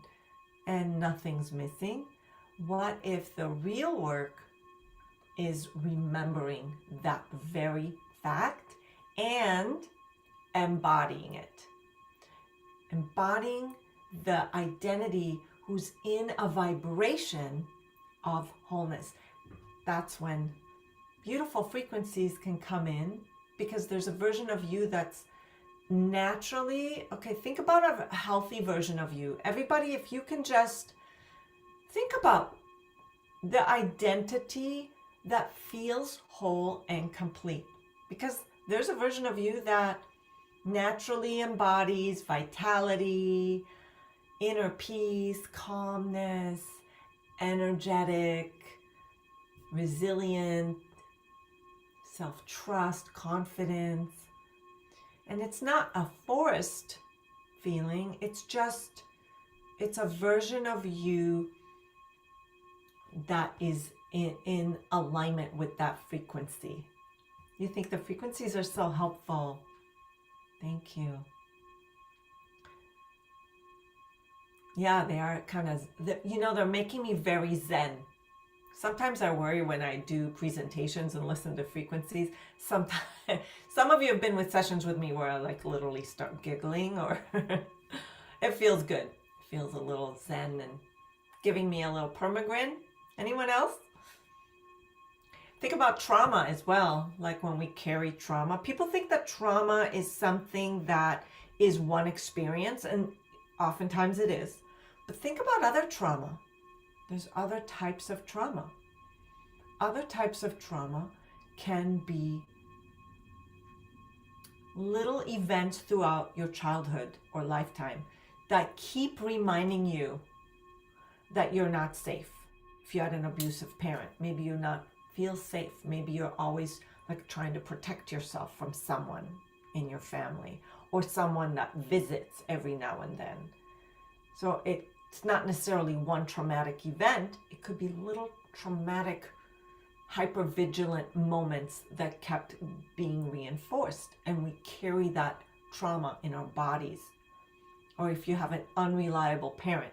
and nothing's missing? What if the real work is remembering that very fact and embodying it? Embodying the identity who's in a vibration of wholeness. That's when beautiful frequencies can come in, because there's a version of you that's naturally, okay, think about a healthy version of you. Everybody, if you can just think about the identity that feels whole and complete, because there's a version of you that naturally embodies vitality, inner peace, calmness, energetic, resilient, self-trust, confidence. And it's not a forced feeling, it's a version of you that is in alignment with that frequency. You think the frequencies are so helpful. Thank you. Yeah, they are kind of, they're making me very zen. Sometimes I worry when I do presentations and listen to frequencies. Sometimes, some of you have been with sessions with me where I like literally start giggling, or it feels good. It feels a little zen and giving me a little permagrin. Anyone else? Think about trauma as well, like when we carry trauma. People think that trauma is something that is one experience, and oftentimes it is. But think about other trauma. There's other types of trauma. Other types of trauma can be little events throughout your childhood or lifetime that keep reminding you that you're not safe. If you had an abusive parent, maybe you're not feel safe. Maybe you're always like trying to protect yourself from someone in your family, or someone that visits every now and then. So it's not necessarily one traumatic event. It could be little traumatic, hypervigilant moments that kept being reinforced, and we carry that trauma in our bodies. Or if you have an unreliable parent,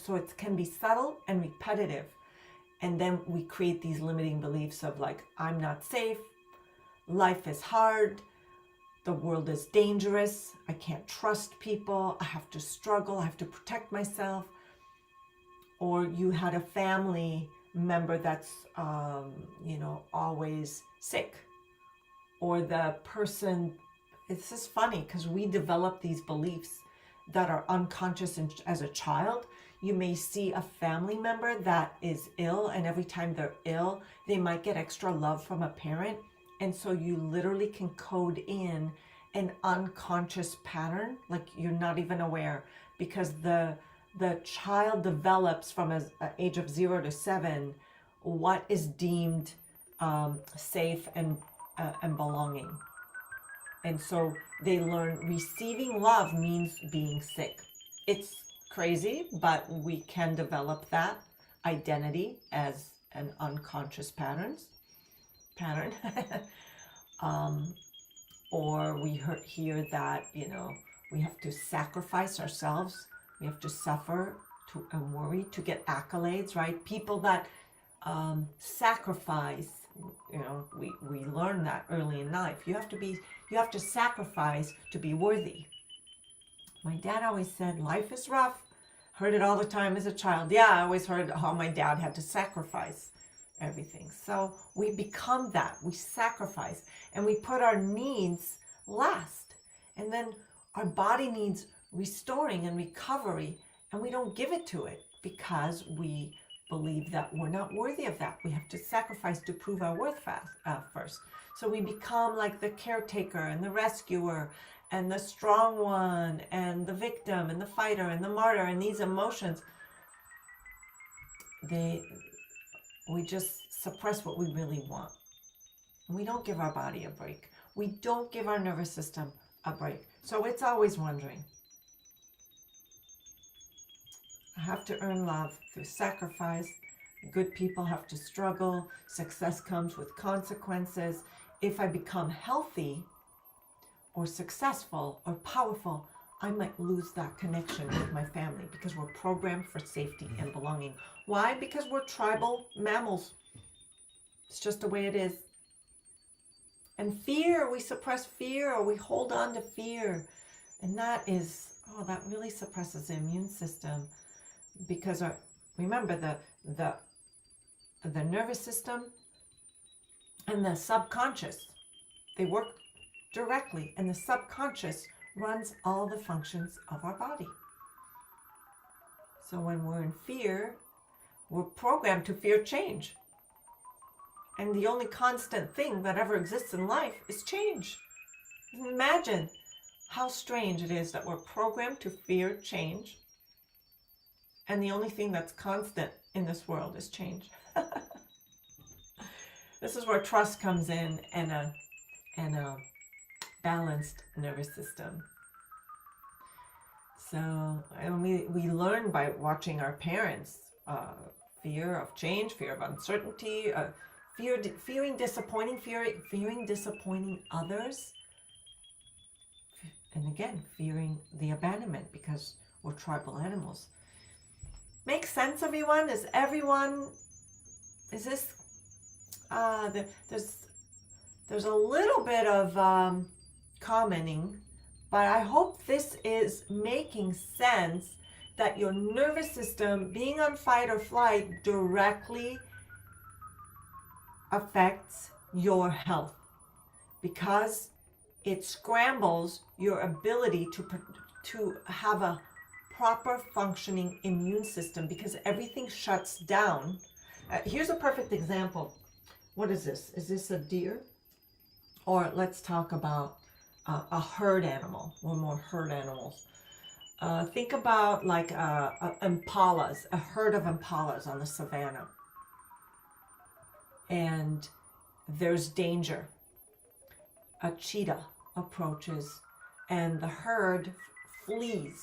so it can be subtle and repetitive. And then we create these limiting beliefs of like, I'm not safe, life is hard, the world is dangerous, I can't trust people, I have to struggle, I have to protect myself. Or you had a family member that's, always sick. Or the person, it's just funny because we develop these beliefs that are unconscious as a child. You may see a family member that is ill, and every time they're ill, they might get extra love from a parent. And so you literally can code in an unconscious pattern, like you're not even aware, because the child develops from an age of 0 to 7 what is deemed safe and belonging. And so they learn receiving love means being sick. It's crazy, but we can develop that identity as an unconscious pattern. Or we hear that, we have to sacrifice ourselves. We have to suffer and worry to get accolades, right? People that sacrifice, we learn that early in life. You have to sacrifice to be worthy. My dad always said, life is rough. Heard it all the time as a child. Yeah, I always heard how my dad had to sacrifice everything. So we become that. We sacrifice and we put our needs last. And then our body needs restoring and recovery, and we don't give it to it because we believe that we're not worthy of that. We have to sacrifice to prove our worth first. So we become like the caretaker and the rescuer and the strong one and the victim and the fighter and the martyr, and these emotions, we just suppress what we really want. And we don't give our body a break. We don't give our nervous system a break. So it's always wondering. I have to earn love through sacrifice. Good people have to struggle. Success comes with consequences. If I become healthy or successful or powerful, I might lose that connection with my family because we're programmed for safety and belonging. Why? Because we're tribal mammals. It's just the way it is. And fear, we suppress fear, or we hold on to fear. And that really suppresses the immune system, because remember the nervous system and the subconscious, they work directly, and the subconscious runs all the functions of our body. So when we're in fear, we're programmed to fear change. And the only constant thing that ever exists in life is change. Imagine how strange it is that we're programmed to fear change, and the only thing that's constant in this world is change. This is where trust comes in, and a balanced nervous system. So we learn by watching our parents, fear of change, fear of uncertainty, fearing disappointing others, and again, fearing the abandonment, because we're tribal animals. Make sense, everyone? Is this, there's a little bit of commenting, but I hope this is making sense, that your nervous system being on fight or flight directly affects your health, because it scrambles your ability to have a proper functioning immune system, because everything shuts down. Here's a perfect example. What is this? Is this a deer? Or let's talk about a herd animal. We're more herd animals. Think about like impalas, a herd of impalas on the savannah. And there's danger. A cheetah approaches and the herd flees.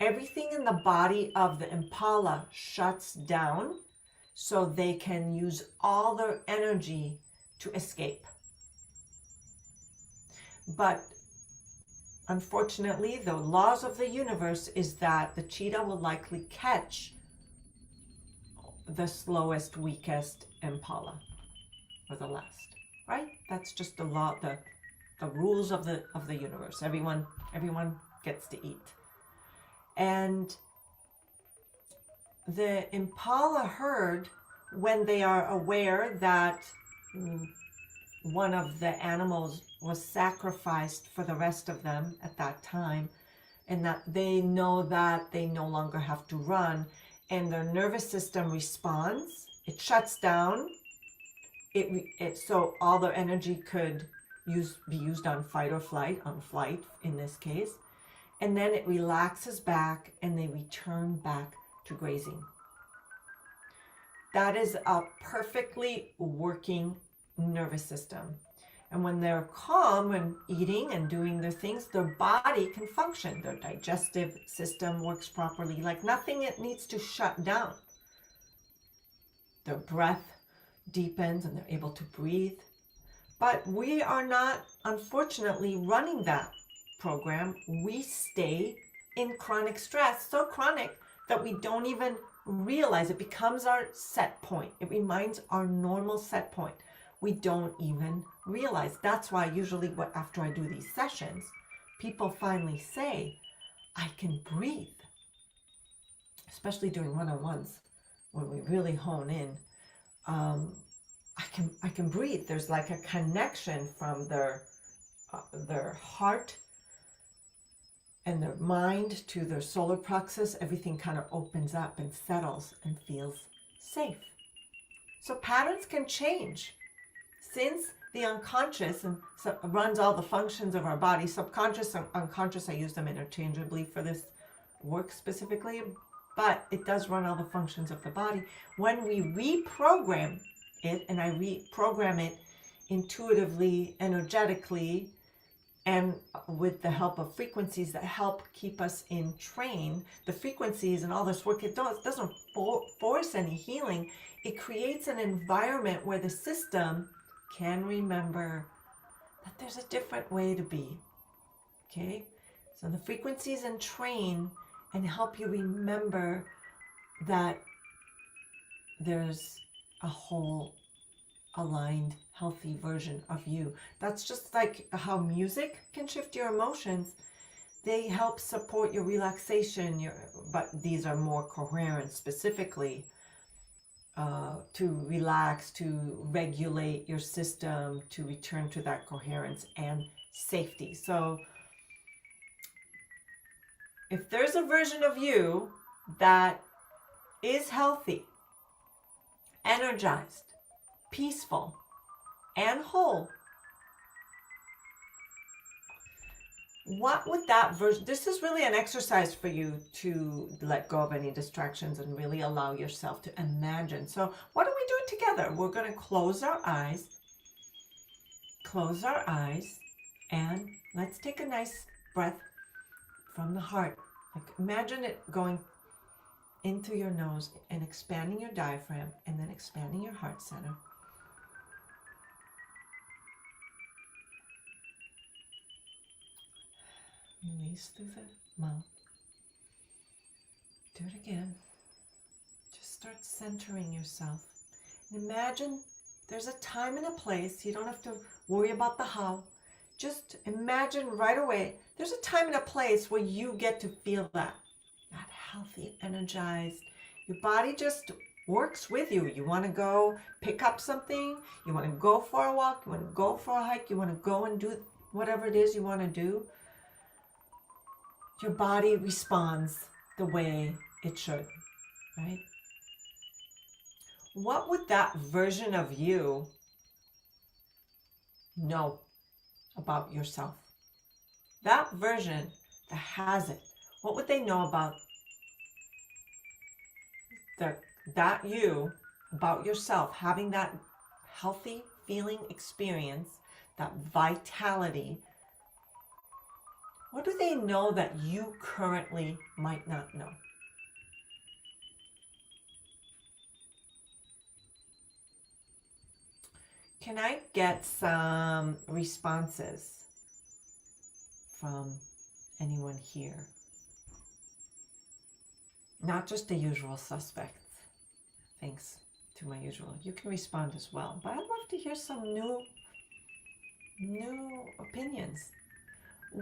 Everything in the body of the impala shuts down so they can use all their energy to escape. But unfortunately, the laws of the universe is that the cheetah will likely catch the slowest, weakest impala, or the last, right? That's just the law, the rules of the universe. Everyone gets to eat. And the impala herd, when they are aware that one of the animals was sacrificed for the rest of them at that time, and that they know that they no longer have to run, and their nervous system responds, it shuts down, so all their energy could be used on fight or flight, on flight in this case, and then it relaxes back and they return back to grazing. That is a perfectly working nervous system. And when they're calm and eating and doing their things, their body can function. Their digestive system works properly, like nothing it needs to shut down. Their breath deepens and they're able to breathe. But we are not, unfortunately, running that program. We stay in chronic stress, so chronic that we don't even realize it becomes our set point. It reminds our normal set point. We don't even realize. That's why usually after I do these sessions, people finally say, I can breathe. Especially during one-on-ones, when we really hone in. I can breathe. There's like a connection from their heart and their mind to their solar plexus. Everything kind of opens up and settles and feels safe. So patterns can change. Since the unconscious runs all the functions of our body, subconscious and unconscious, I use them interchangeably for this work specifically, but it does run all the functions of the body. When we reprogram it, and I reprogram it intuitively, energetically, and with the help of frequencies that help keep us in train, the frequencies and all this work, it doesn't force any healing. It creates an environment where the system can remember that there's a different way to be. Okay? So the frequencies entrain and help you remember that there's a whole, aligned, healthy version of you. That's just like how music can shift your emotions. They help support your relaxation, but these are more coherent specifically to relax, to regulate your system, to return to that coherence and safety. So if there's a version of you that is healthy, energized, peaceful, and whole, what would that version, this is really an exercise for you to let go of any distractions and really allow yourself to imagine. So what do we do together? We're going to close our eyes, and let's take a nice breath from the heart. Like imagine it going in through your nose and expanding your diaphragm and then expanding your heart center. Release through the mouth. Do it again. Just start centering yourself. And imagine there's a time and a place. You don't have to worry about the how. Just imagine right away, there's a time and a place where you get to feel that healthy, energized. Your body just works with you. You want to go pick up something. You want to go for a walk. You want to go for a hike. You want to go and do whatever it is you want to do. Your body responds the way it should, right? What would that version of you know about yourself? That version that has it, what would they know about that you, about yourself, having that healthy feeling experience, that vitality? What do they know that you currently might not know? Can I get some responses from anyone here? Not just the usual suspects. Thanks to my usual. You can respond as well. But I'd love to hear some new opinions.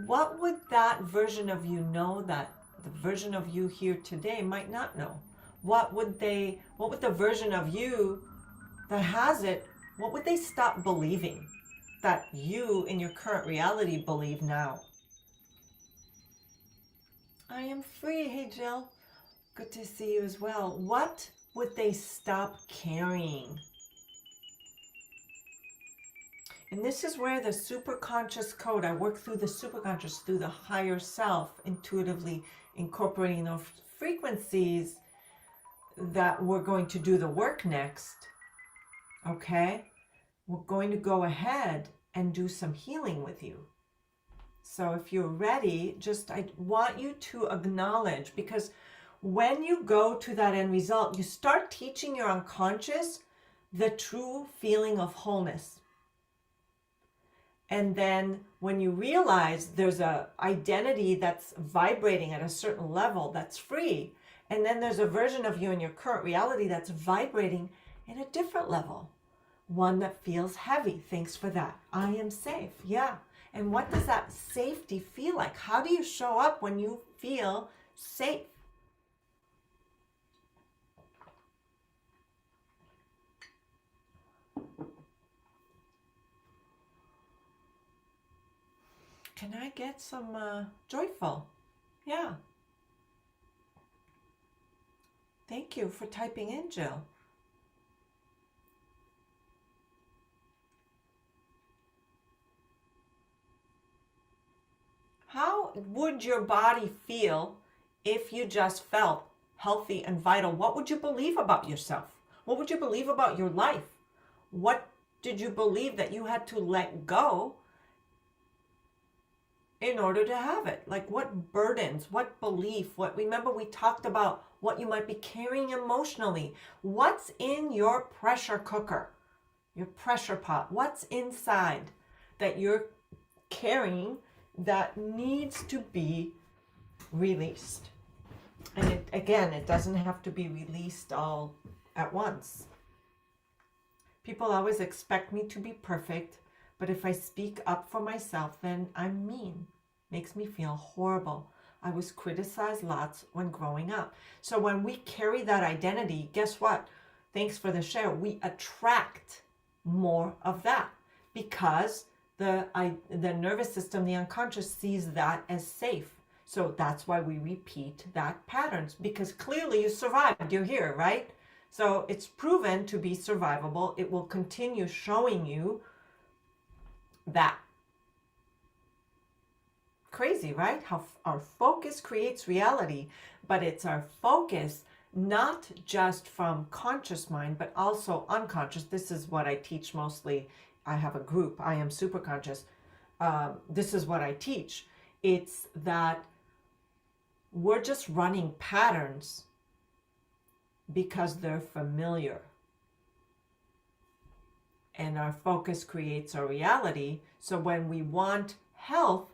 What would that version of you know that the version of you here today might not know? What would the version of you that has it, what would they stop believing that you in your current reality believe now? I am free. Hey, Jill. Good to see you as well. What would they stop carrying? And this is where the superconscious code, I work through the superconscious, through the higher self, intuitively incorporating those frequencies that we're going to do the work next. Okay? We're going to go ahead and do some healing with you. So if you're ready, I want you to acknowledge, because when you go to that end result, you start teaching your unconscious the true feeling of wholeness. And then when you realize there's an identity that's vibrating at a certain level that's free, and then there's a version of you in your current reality that's vibrating at a different level, one that feels heavy. Thanks for that. I am safe. Yeah. And what does that safety feel like? How do you show up when you feel safe? Can I get some joyful? Yeah. Thank you for typing in, Jill. How would your body feel if you just felt healthy and vital? What would you believe about yourself? What would you believe about your life? What did you believe that you had to let go in order to have it? Like what burdens, what belief, remember we talked about what you might be carrying emotionally. What's in your pressure cooker, your pressure pot? What's inside that you're carrying that needs to be released. And it doesn't have to be released all at once. People always expect me to be perfect, but if I speak up for myself, then I'm mean. Makes me feel horrible. I was criticized lots when growing up. So when we carry that identity, guess what? Thanks for the share. We attract more of that because the nervous system, the unconscious, sees that as safe. So that's why we repeat that patterns, because clearly you survived. You're here, right? So it's proven to be survivable. It will continue showing you that. Crazy, right? How our focus creates reality, but it's our focus not just from conscious mind, but also unconscious. This is what I teach mostly. I have a group. I am super conscious. This is what I teach. It's that we're just running patterns because they're familiar. And our focus creates our reality. So when we want health,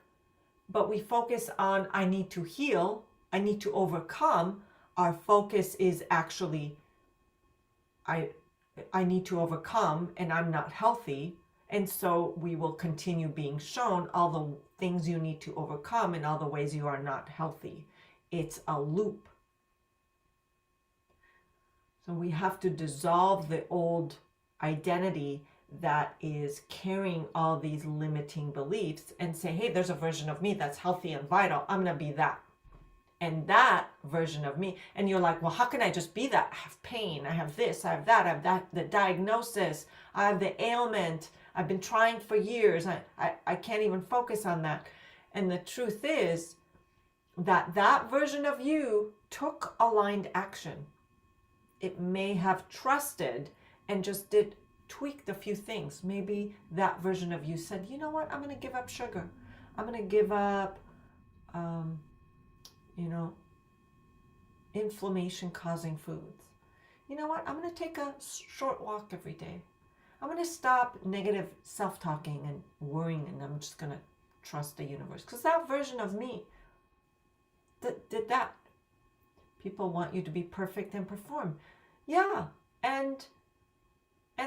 but we focus on, I need to heal, I need to overcome, our focus is actually, I need to overcome and I'm not healthy. And so we will continue being shown all the things you need to overcome and all the ways you are not healthy. It's a loop. So we have to dissolve the old identity that is carrying all these limiting beliefs and say, hey, there's a version of me that's healthy and vital. I'm going to be that. And that version of me. And you're like, well, how can I just be that? I have pain. I have this. I have that. I have that. The diagnosis. I have the ailment. I've been trying for years. I can't even focus on that. And the truth is that that version of you took aligned action. It may have trusted and just tweaked a few things. Maybe that version of you said, you know what, I'm going to give up sugar. I'm going to give up, inflammation causing foods. You know what, I'm going to take a short walk every day. I'm going to stop negative self-talking and worrying, and I'm just going to trust the universe. Because that version of me did that. People want you to be perfect and perform. Yeah, and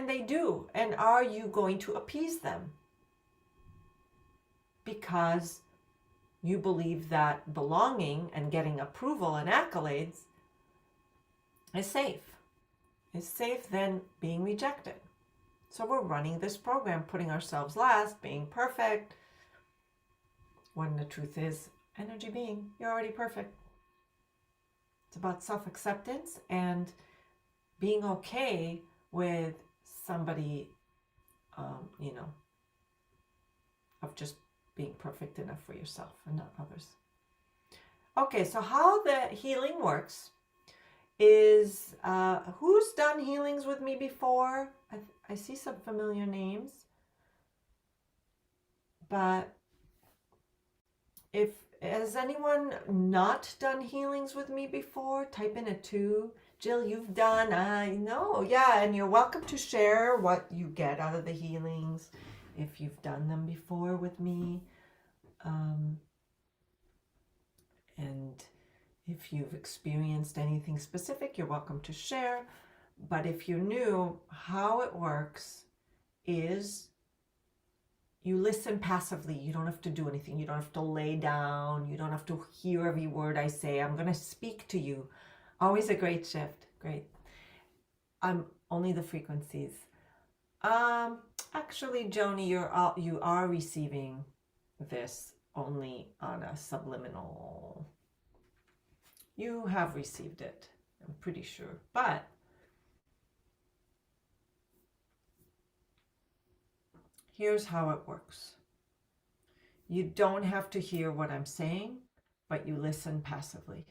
they do. And are you going to appease them? Because you believe that belonging and getting approval and accolades is safe. Is safe than being rejected. So we're running this program, putting ourselves last, being perfect, when the truth is, energy being, you're already perfect. It's about self-acceptance and being okay with somebody, of just being perfect enough for yourself and not others. Okay, so how the healing works is, who's done healings with me before? I see some familiar names, but has anyone not done healings with me before? Type in a 2. Jill, you've done, I know, yeah, and you're welcome to share what you get out of the healings if you've done them before with me. And if you've experienced anything specific, you're welcome to share. But if you're new, how it works is you listen passively. You don't have to do anything. You don't have to lay down. You don't have to hear every word I say. I'm going to speak to you. Always a great shift. Great. I'm only the frequencies. Actually, Joni, you are receiving this only on a subliminal. You have received it. I'm pretty sure. But here's how it works. You don't have to hear what I'm saying, but you listen passively.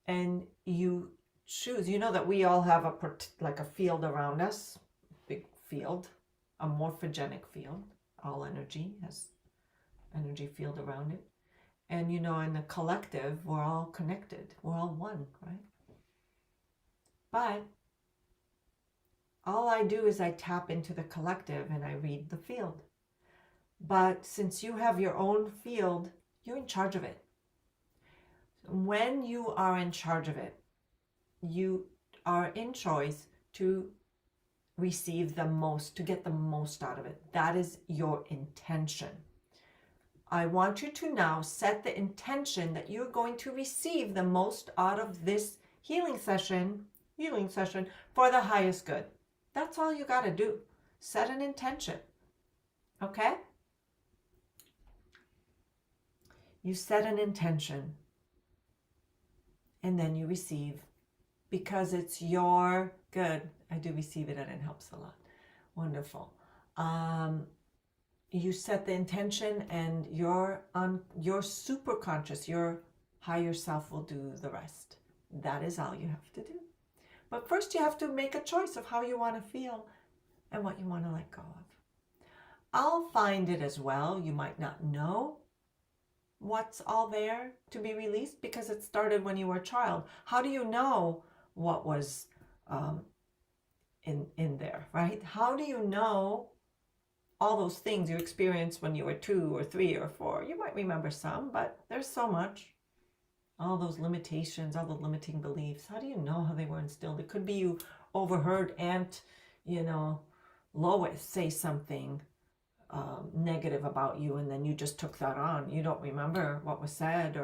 And you choose, you know that we all have a field around us, big field, a morphogenic field. All energy has energy field around it. And in the collective, we're all connected. We're all one, right? But all I do is I tap into the collective and I read the field. But since you have your own field, you're in charge of it. When you are in charge of it, you are in choice to receive the most, to get the most out of it. That is your intention. I want you to now set the intention that you're going to receive the most out of this healing session for the highest good. That's all you got to do. Set an intention. Okay? You set an intention and then you receive because it's your good. I do receive it and it helps a lot. Wonderful. You set the intention and your super conscious, your higher self will do the rest. That is all you have to do. But first you have to make a choice of how you want to feel and what you want to let go of. I'll find it as well. You might not know what's all there to be released because it started when you were a child. How do you know what was in there, right? How do you know all those things you experienced when you were 2 or 3 or 4? You might remember some, but there's so much. All those limitations, all the limiting beliefs. How do you know how they were instilled? It could be you overheard Aunt, Lois say something negative about you, and then you just took that on. You don't remember what was said,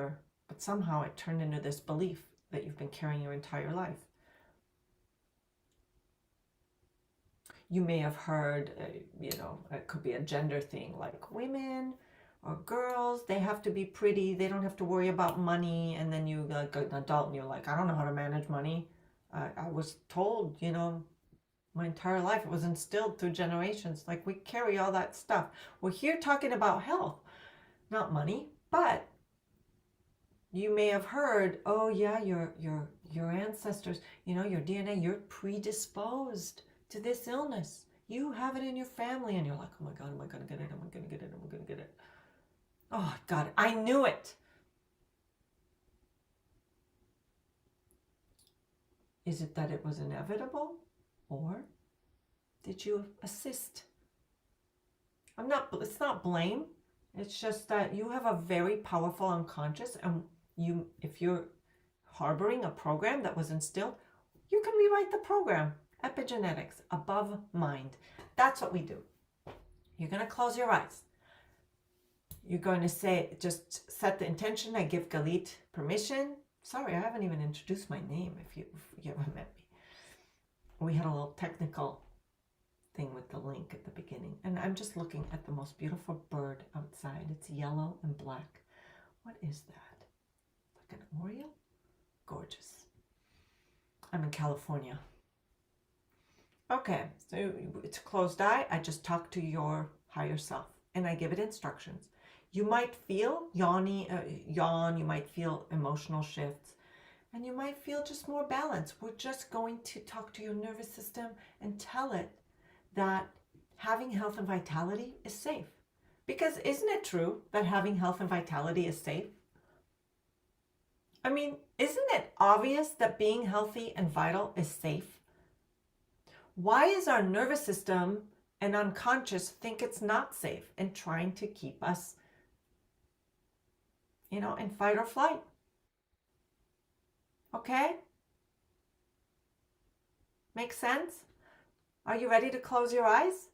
but somehow it turned into this belief that you've been carrying your entire life. You may have heard, it could be a gender thing, like women or girls, they have to be pretty, they don't have to worry about money. And then you, like an adult, and you're like, I don't know how to manage money. I was told, my entire life, it was instilled through generations. Like, we carry all that stuff. We're here talking about health, not money. But you may have heard, oh yeah, your ancestors, your DNA, you're predisposed to this illness. You have it in your family, and you're like, oh my God, am I going to get it? Am I going to get it? Am I going to get it? Oh, I got it. I knew it. Is it that it was inevitable? Or did you assist? It's not blame. It's just that you have a very powerful unconscious, and if you're harboring a program that was instilled, you can rewrite the program. Epigenetics, above mind. That's what we do. You're going to close your eyes. You're going to say, just set the intention. I give Galit permission. Sorry, I haven't even introduced my name if you haven't met me. We had a little technical thing with the link at the beginning. And I'm just looking at the most beautiful bird outside. It's yellow and black. What is that? Like an Oriole? Gorgeous. I'm in California. Okay, so it's a closed eye. I just talk to your higher self and I give it instructions. You might feel yawn, you might feel emotional shifts, and you might feel just more balance. We're just going to talk to your nervous system and tell it that having health and vitality is safe. Because isn't it true that having health and vitality is safe? I mean, isn't it obvious that being healthy and vital is safe? Why is our nervous system and unconscious think it's not safe and trying to keep us, in fight or flight? Okay? Make sense? Are you ready to close your eyes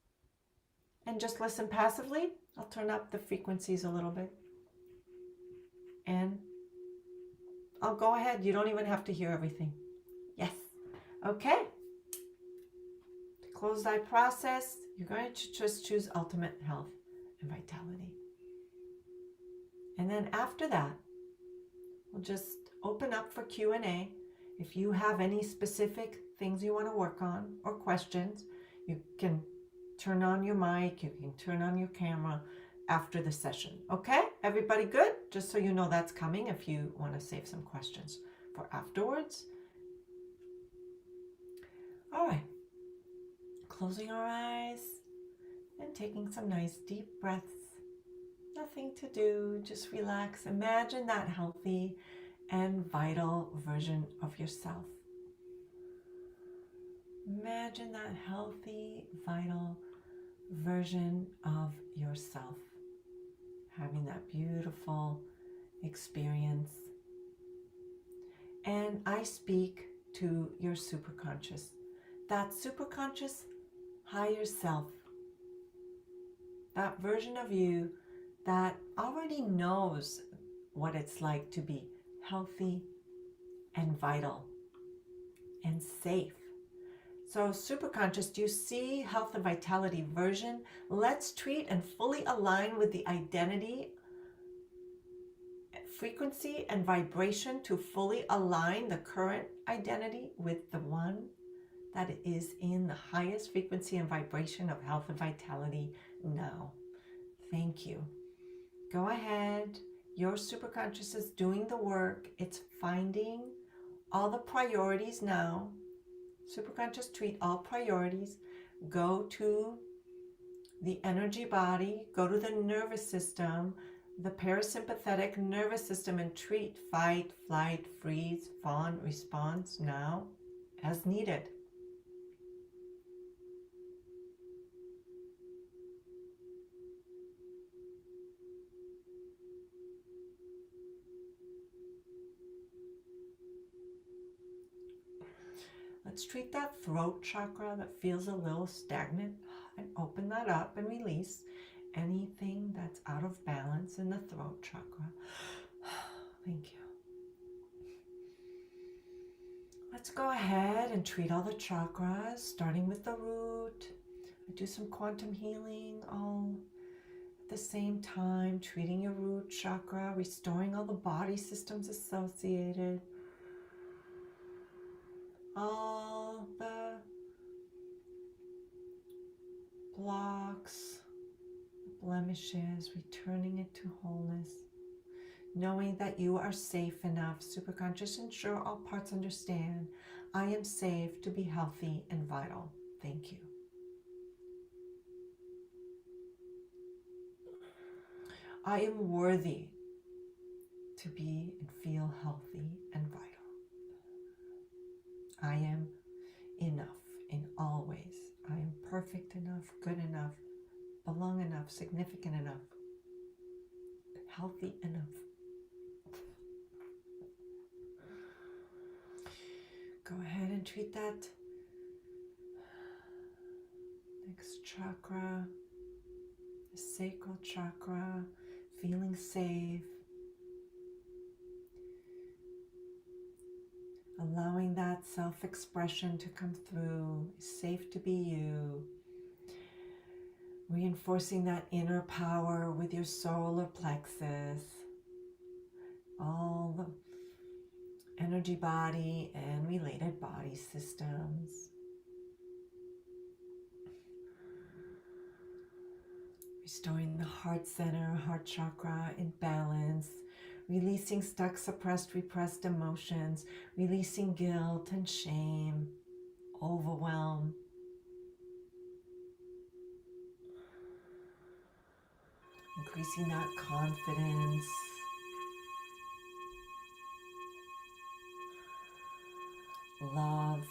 and just listen passively? I'll turn up the frequencies a little bit. And I'll go ahead. You don't even have to hear everything. Yes. Okay. Closed eye process, you're going to just choose ultimate health and vitality. And then after that, we'll just open up for Q&A. If you have any specific things you want to work on or questions, you can turn on your mic, you can turn on your camera after the session. Okay? Everybody good? Just so you know that's coming if you want to save some questions for afterwards. All right. Closing our eyes and taking some nice deep breaths. Nothing to do, just relax. Imagine that healthy and vital version of yourself. Imagine that healthy, vital version of yourself. having that beautiful experience. And I speak to your superconscious, that superconscious higher self, that version of you that already knows what it's like to be healthy and vital and safe. So superconscious, do you see health and vitality version? Let's treat and fully align with the identity, frequency, and vibration to fully align the current identity with the one that is in the highest frequency and vibration of health and vitality now. Thank you. Go ahead. Your superconscious is doing the work. It's finding all the priorities now. Superconscious, treat all priorities. Go to the energy body, go to the nervous system, the parasympathetic nervous system, and treat fight, flight, freeze, fawn, response now as needed. Let's treat that throat chakra that feels a little stagnant and open that up and release anything that's out of balance in the throat chakra. Thank you. Let's go ahead and treat all the chakras, starting with the root. I do some quantum healing all at the same time, treating your root chakra, restoring all the body systems associated. All the blocks, blemishes, returning it to wholeness, knowing that you are safe enough, superconscious, ensure all parts understand. I am safe to be healthy and vital. Thank you. I am worthy to be and feel healthy and vital. I am enough in all ways. I am perfect enough, good enough, belong enough, significant enough, healthy enough. Go ahead and treat that next chakra, the sacral chakra, feeling safe. Allowing that self-expression to come through, safe to be you. Reinforcing that inner power with your solar plexus. All the energy body and related body systems. Restoring the heart center, heart chakra in balance. Releasing stuck, suppressed, repressed emotions, releasing guilt and shame, overwhelm. Increasing that confidence. Love.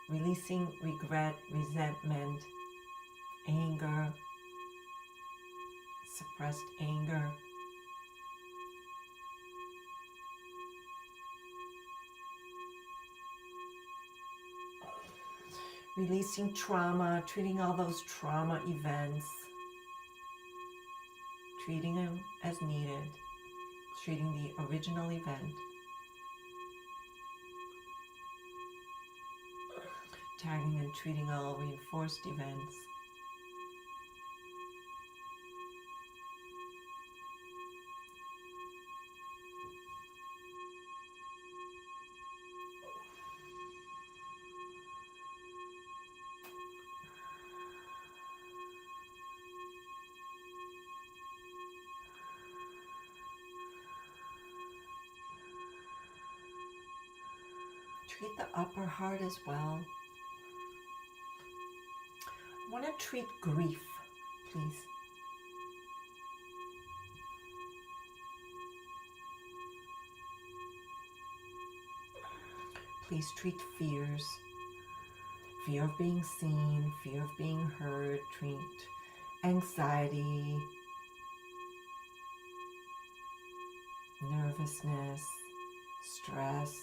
Releasing regret, resentment, anger, suppressed anger. Releasing trauma, treating all those trauma events, treating them as needed, treating the original event, tagging and treating all reinforced events. Treat the upper heart as well. I want to treat grief, please. Please treat fears. Fear of being seen, fear of being heard, treat anxiety, nervousness, stress.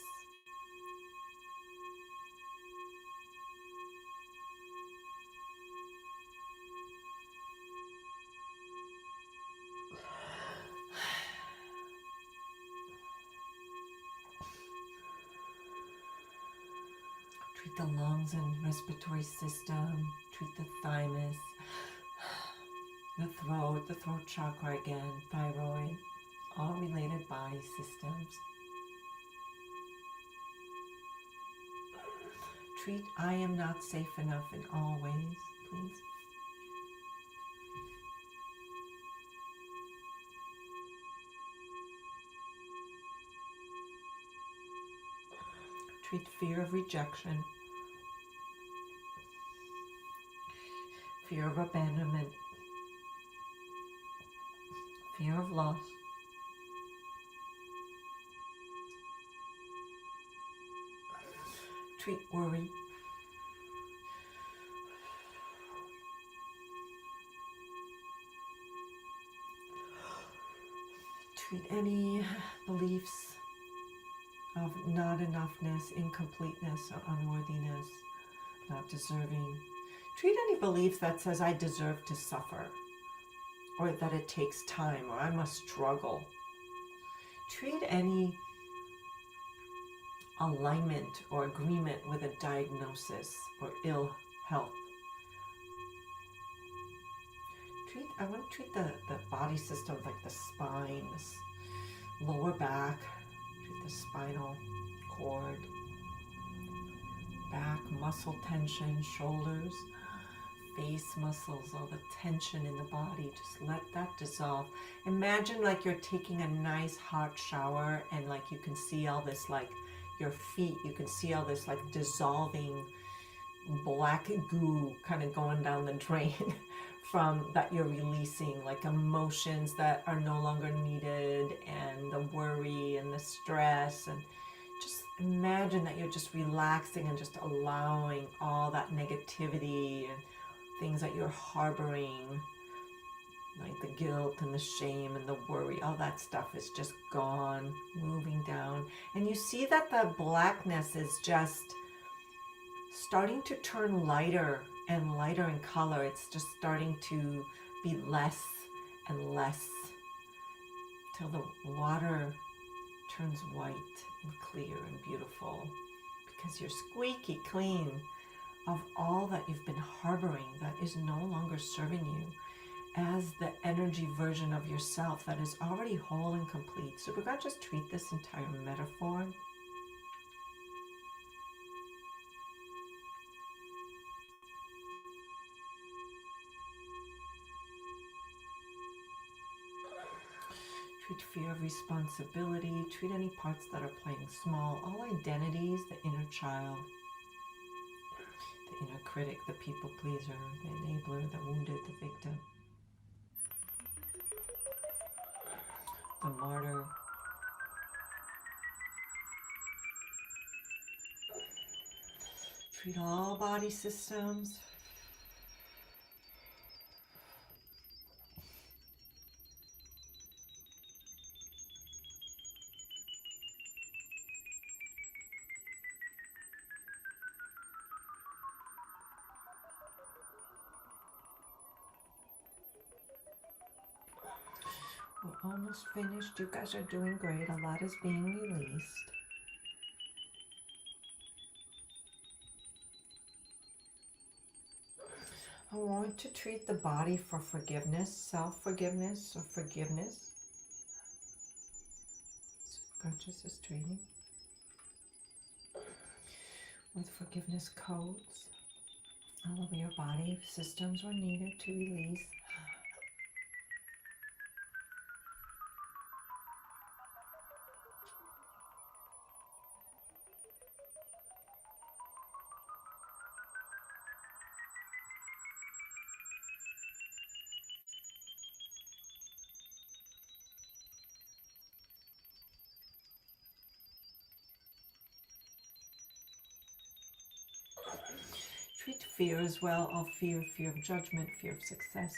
Treat the lungs and respiratory system. Treat the thymus, the throat chakra again, thyroid, all related body systems. Treat I am not safe enough in all ways, please. Treat fear of rejection, fear of abandonment, fear of loss. Treat worry. Treat any beliefs of not enoughness, incompleteness, or unworthiness, not deserving. Treat any belief that says I deserve to suffer, or that it takes time, or I must struggle. Treat any alignment or agreement with a diagnosis or ill health. I want to treat the body systems like the spine, this lower back. Treat the spinal cord, back, muscle tension, shoulders, face muscles, all the tension in the body. Just let that dissolve. Imagine like you're taking a nice hot shower and like you can see all this, like your feet, you can see all this like dissolving black goo kind of going down the drain from that you're releasing, like emotions that are no longer needed, and the worry and the stress, and just imagine that you're just relaxing and just allowing all that negativity and things that you're harboring, like the guilt and the shame and the worry, all that stuff is just gone, moving down. And you see that the blackness is just starting to turn lighter and lighter in color. It's just starting to be less and less till the water turns white and clear and beautiful, because you're squeaky clean of all that you've been harboring that is no longer serving you as the energy version of yourself that is already whole and complete. So we're going to just treat this entire metaphor. Treat fear of responsibility. Treat any parts that are playing small. All identities, the inner child, the inner critic, the people pleaser, the enabler, the wounded, the victim, the martyr. Treat all body systems. We're almost finished. You guys are doing great. A lot is being released. I want to treat the body for forgiveness, self-forgiveness, or forgiveness. Subconscious is treating with forgiveness codes. All of your body systems are needed to release. Treat fear as well, all fear, fear of judgment, fear of success.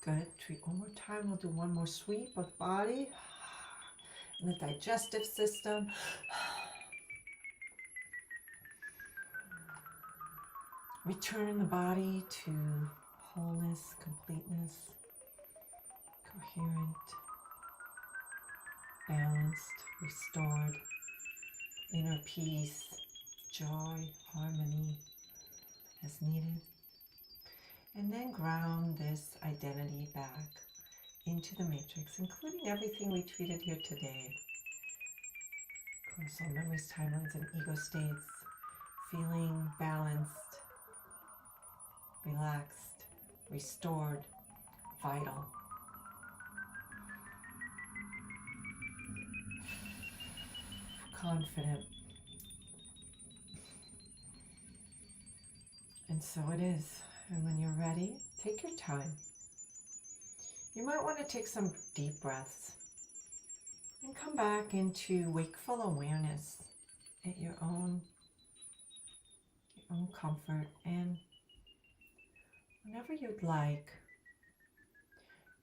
Good. One more time. We'll do one more sweep of body and the digestive system. Return the body to wholeness, completeness, coherent, balanced, restored, inner peace, joy, harmony as needed. And then ground this identity back into the matrix, including everything we treated here today. Soul memories, timelines, and ego states. Feeling balanced, relaxed, restored, vital. Confident. And so it is. And when you're ready, take your time. You might want to take some deep breaths and come back into wakeful awareness at your own comfort. And whenever you'd like,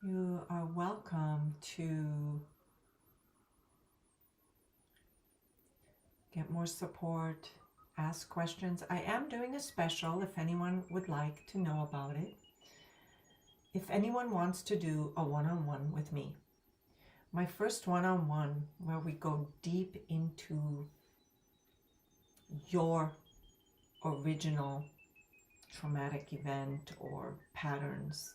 you are welcome to get more support, ask questions. I am doing a special if anyone would like to know about it. If anyone wants to do a one-on-one with me, my first one-on-one where we go deep into your original traumatic event or patterns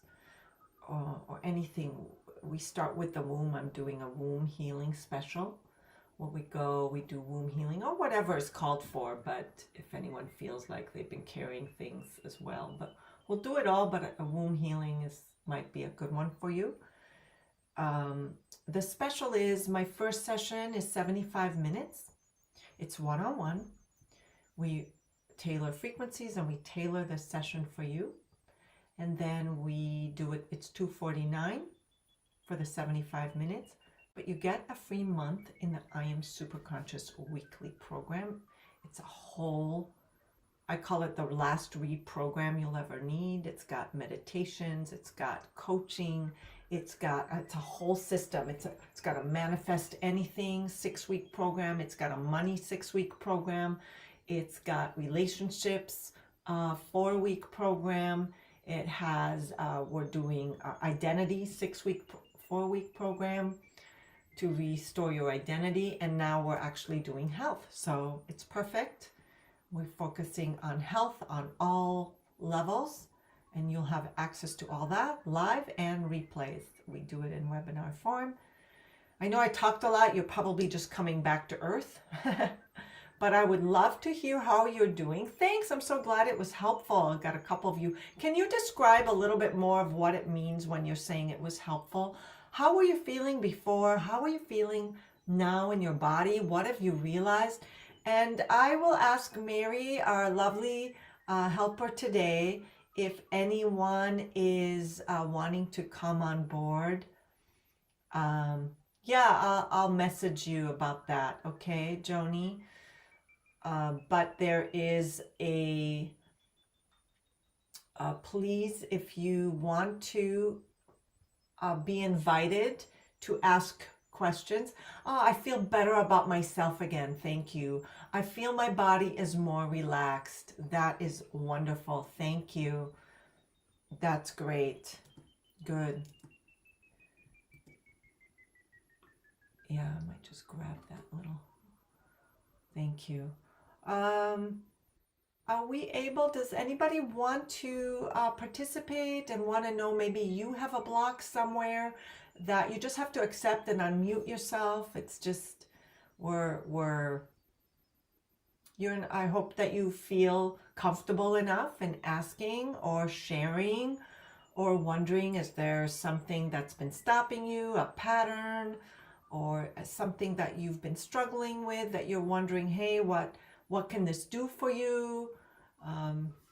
or anything. We start with the womb. I'm doing a womb healing special where we do womb healing or whatever is called for, but if anyone feels like they've been carrying things as well, but we'll do it all, but a womb healing might be a good one for you. The special is, my first session is 75 minutes. It's one-on-one. We tailor frequencies and we tailor the session for you. And then we do it, it's $249 for the 75 minutes. But you get a free month in the I Am Superconscious weekly program. It's a whole, I call it the last read program you'll ever need. It's got meditations, it's got coaching, it's a whole system. It's got a manifest anything 6-week program. It's got a money 6-week program. It's got relationships 4-week program. It has, we're doing identity 4-week program to restore your identity. And now we're actually doing health. So it's perfect. We're focusing on health on all levels. And you'll have access to all that live and replays. We do it in webinar form. I know I talked a lot. You're probably just coming back to earth. But I would love to hear how you're doing. Thanks. I'm so glad it was helpful. I got a couple of you. Can you describe a little bit more of what it means when you're saying it was helpful? How were you feeling before? How are you feeling now in your body? What have you realized? And I will ask Mary, our lovely helper today, if anyone is wanting to come on board. Yeah, I'll message you about that. Okay, Joni? But there is please, if you want to be invited to ask questions. Oh, I feel better about myself again. Thank you. I feel my body is more relaxed. That is wonderful. Thank you. That's great. Good. Yeah, I might just grab that little. Thank you. Are we able, does anybody want to participate and want to know, maybe you have a block somewhere that you just have to accept and unmute yourself? It's just, I hope that you feel comfortable enough in asking or sharing or wondering, is there something that's been stopping you, a pattern, or something that you've been struggling with that you're wondering, hey, what can this do for you?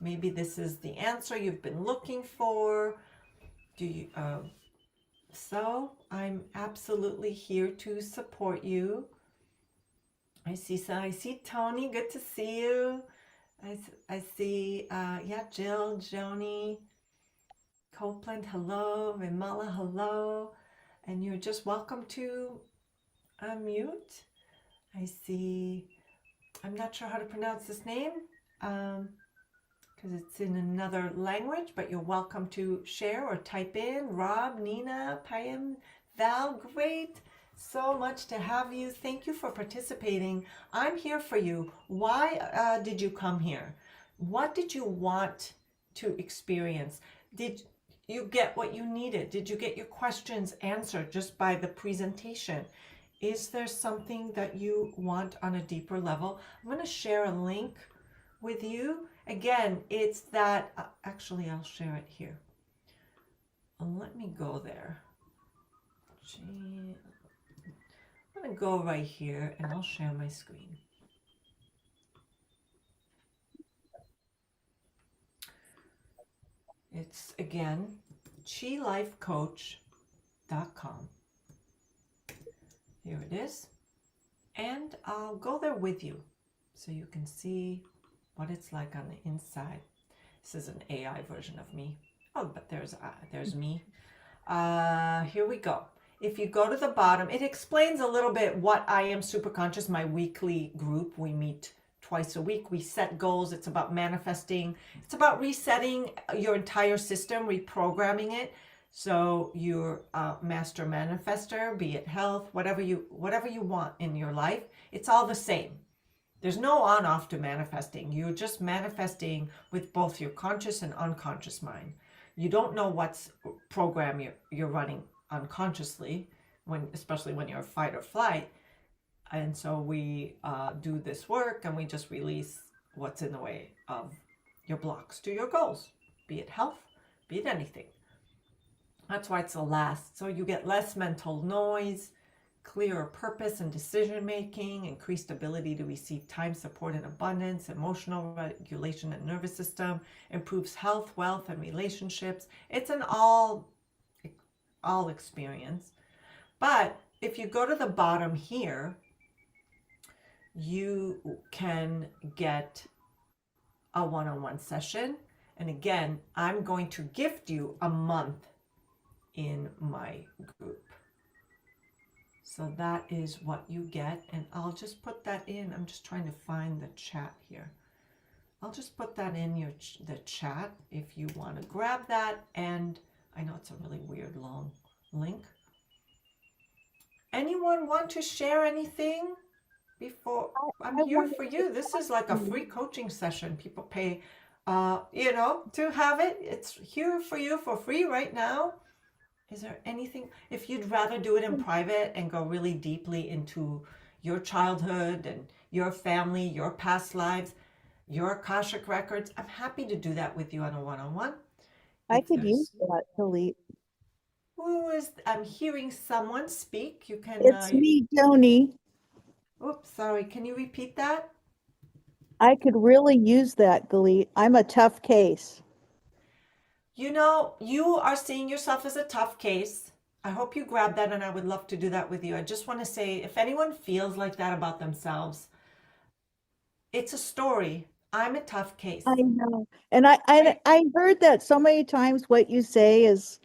Maybe this is the answer you've been looking for. So I'm absolutely here to support you. I see Tony, good to see you. I see, yeah, Jill, Joni, Copeland, hello. Vimala, hello. And you're just welcome to unmute. I see, I'm not sure how to pronounce this name because it's in another language, but you're welcome to share or type in. Rob, Nina, Payam, Val, great. So much to have you. Thank you for participating. I'm here for you. Why did you come here? What did you want to experience? Did you get what you needed? Did you get your questions answered just by the presentation? Is there something that you want on a deeper level? I'm going to share a link with you. Again, it's that, actually, I'll share it here. Let me go there. I'm going to go right here and I'll share my screen. It's, again, chilifecoach.com. Here it is. And I'll go there with you so you can see what it's like on the inside. This is an AI version of me. Oh, but there's me. Here we go. If you go to the bottom, it explains a little bit what I Am Superconscious, my weekly group. We meet twice a week. We set goals. It's about manifesting. It's about resetting your entire system, reprogramming it. So you're a master manifester, be it health, whatever you want in your life, it's all the same. There's no on off to manifesting. You're just manifesting with both your conscious and unconscious mind. You don't know what's program you're running unconsciously, especially when you're fight or flight. And so we do this work and we just release what's in the way of your blocks to your goals, be it health, be it anything. That's why it's the last. So you get less mental noise, clearer purpose and decision making, increased ability to receive time, support, and abundance, emotional regulation and nervous system, improves health, wealth, and relationships. It's an all experience. But if you go to the bottom here, you can get a one-on-one session. And again, I'm going to gift you a month in my group. So that is what you get. And I'll just put that in. I'm just trying to find the chat here. I'll just put that in the chat if you want to grab that. And I know it's a really weird long link. Anyone want to share anything before? I'm here for you. This is like a free coaching session. People pay, to have it. It's here for you for free right now. Is there anything, if you'd rather do it in private and go really deeply into your childhood and your family, your past lives, your Akashic records, I'm happy to do that with you on a one-on-one. I could use that, Galit. I'm hearing someone speak. You can. It's me, Joni. Oops, sorry. Can you repeat that? I could really use that, Galit. I'm a tough case. You know, you are seeing yourself as a tough case. I hope you grab that, and I would love to do that with you. I just want to say, if anyone feels like that about themselves, it's a story. I'm a tough case. I know. And I heard that so many times. What you say is,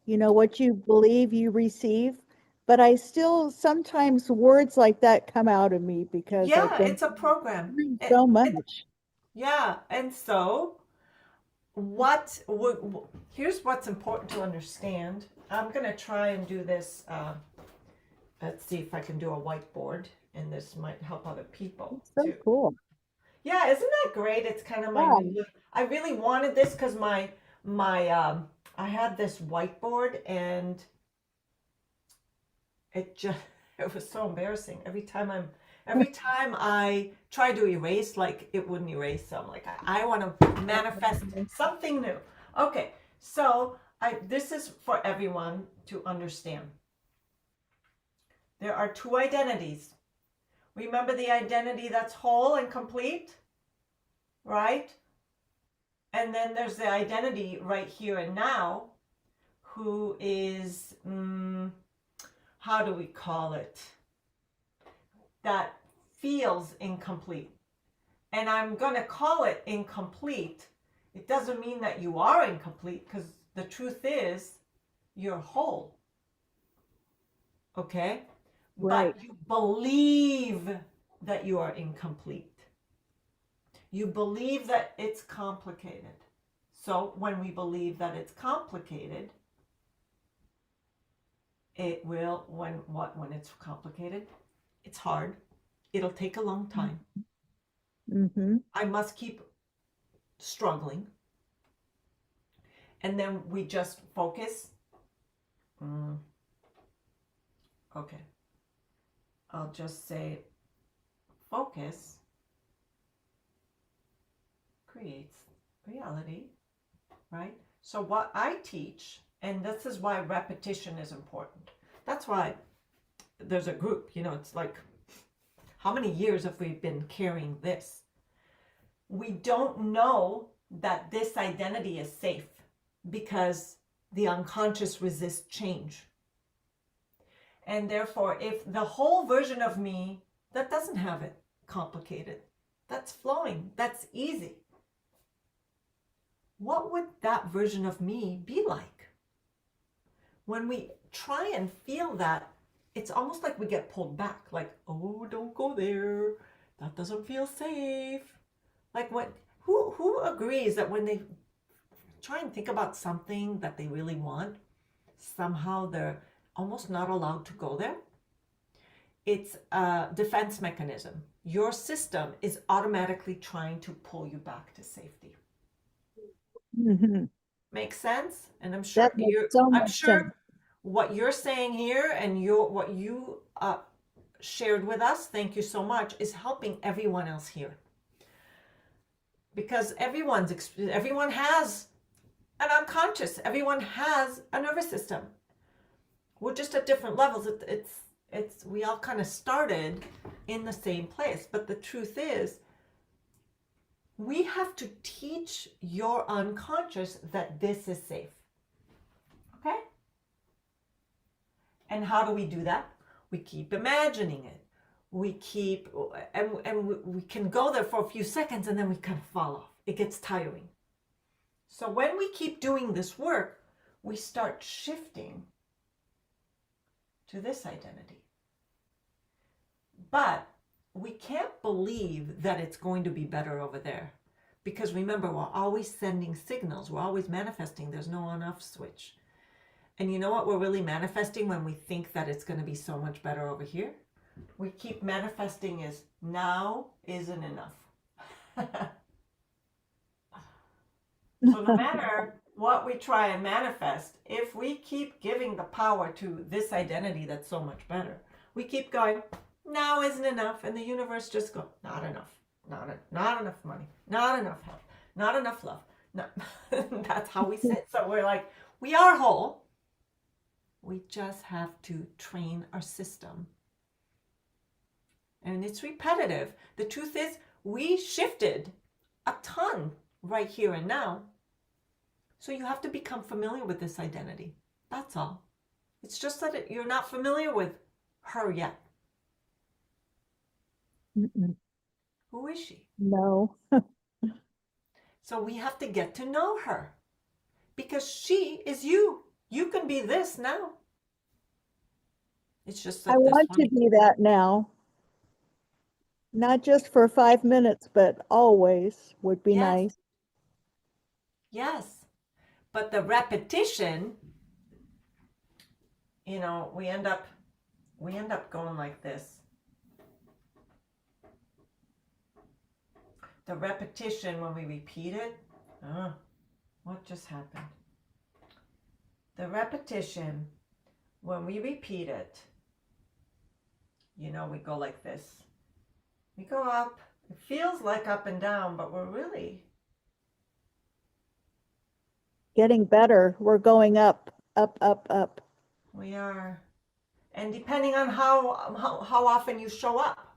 what you believe you receive. But I still, sometimes words like that come out of me because I've been it's a program. So much. And so here's what's important to understand. I'm going to try and do this. Let's see if I can do a whiteboard, and this might help other people. So too. cool. Yeah, isn't that great? It's kind of my new, I really wanted this because I had this whiteboard, and it was so embarrassing. Every time I try to erase, like it wouldn't erase. So I'm like, I want to manifest something new. Okay, so this is for everyone to understand. There are two identities. Remember the identity that's whole and complete, right? And then there's the identity right here and now, who is, how do we call it? That feels incomplete. And I'm going to call it incomplete. It doesn't mean that you are incomplete, because The truth is, you're whole. Okay? Right. But you believe that you are incomplete. You believe that it's complicated. So when we believe that it's complicated, it will, when it's complicated, it's hard. It'll take a long time. Mm-hmm. I must keep struggling. And then we just focus. Okay. I'll just say focus creates reality, right? So what I teach, and this is why repetition is important. That's why there's a group, it's like, how many years have we been carrying this? We don't know that this identity is safe because the unconscious resists change. And therefore, if the whole version of me that doesn't have it complicated, that's flowing, that's easy, what would that version of me be like? When we try and feel that, it's almost like we get pulled back, like, oh, don't go there. That doesn't feel safe. Like who agrees that when they try and think about something that they really want, somehow they're almost not allowed to go there? It's a defense mechanism. Your system is automatically trying to pull you back to safety. Mm-hmm. Makes sense? And I'm sure That makes so I'm much sure sense. what you're saying here and what you shared with us, thank you so much, is helping everyone else here. Because everyone has an unconscious, everyone has a nervous system. We're just at different levels. It's we all kind of started in the same place, but the truth is, we have to teach your unconscious that this is safe. Okay? And how do we do that? We keep imagining it. We keep, and we can go there for a few seconds and then we kind of fall off. It gets tiring. So when we keep doing this work, we start shifting to this identity. But we can't believe that it's going to be better over there. Because remember, we're always sending signals. We're always manifesting. There's no on-off switch. And you know what we're really manifesting when we think that it's going to be so much better over here? We keep manifesting as now isn't enough. So no matter what we try and manifest, if we keep giving the power to this identity that's so much better, we keep going, now isn't enough, and the universe just goes, not enough, not enough money, not enough health, not enough love. No. That's how we sit. So we're like, we are whole. We just have to train our system. And it's repetitive. The truth is, we shifted a ton right here and now. So you have to become familiar with this identity. That's all. It's just that you're not familiar with her yet. Mm-mm. Who is she? No. So we have to get to know her because she is you. You can be this now. It's just that I want to be that now. Not just for 5 minutes, but always would be Yes. nice. Yes. But the repetition, we end up going like this. The repetition, when we repeat it, what just happened? The repetition, when we repeat it, we go like this. We go up. It feels like up and down, but we're really Getting better. We're going up, up, up, up. we are. And depending on how often you show up,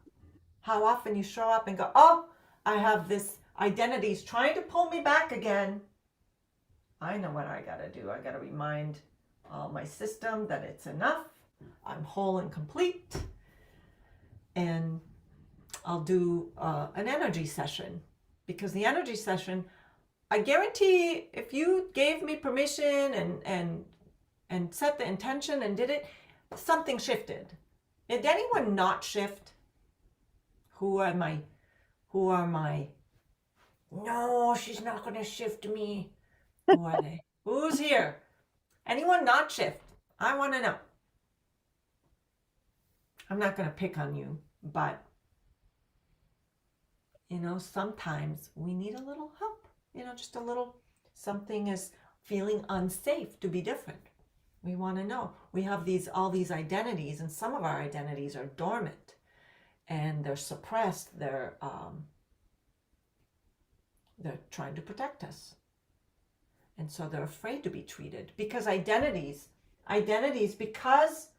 and go, oh, I have this identity's trying to pull me back again. I know what I got to do. I got to remind my system that it's enough. I'm whole and complete. And I'll do an energy session, because the energy session, I guarantee if you gave me permission and set the intention and did it, something shifted. Did anyone not shift? Who am I? Who are my? No, she's not going to shift me. Who are they? Who's here? Anyone not shift? I want to know. I'm not going to pick on you, but sometimes we need a little help. Just a little. Something is feeling unsafe to be different. We want to know. We have all these identities, and some of our identities are dormant, and they're suppressed. They're trying to protect us, and so they're afraid to be treated because identities. Because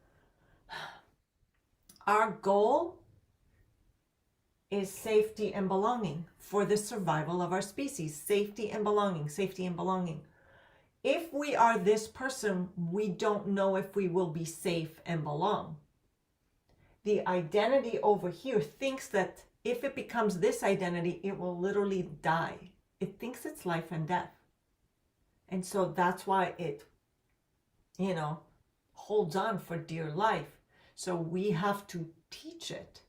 our goal is safety and belonging for the survival of our species. Safety and belonging. Safety and belonging. If we are this person, we don't know if we will be safe and belong. The identity over here thinks that if it becomes this identity, it will literally die. It thinks it's life and death. And so that's why it, holds on for dear life. So we have to teach it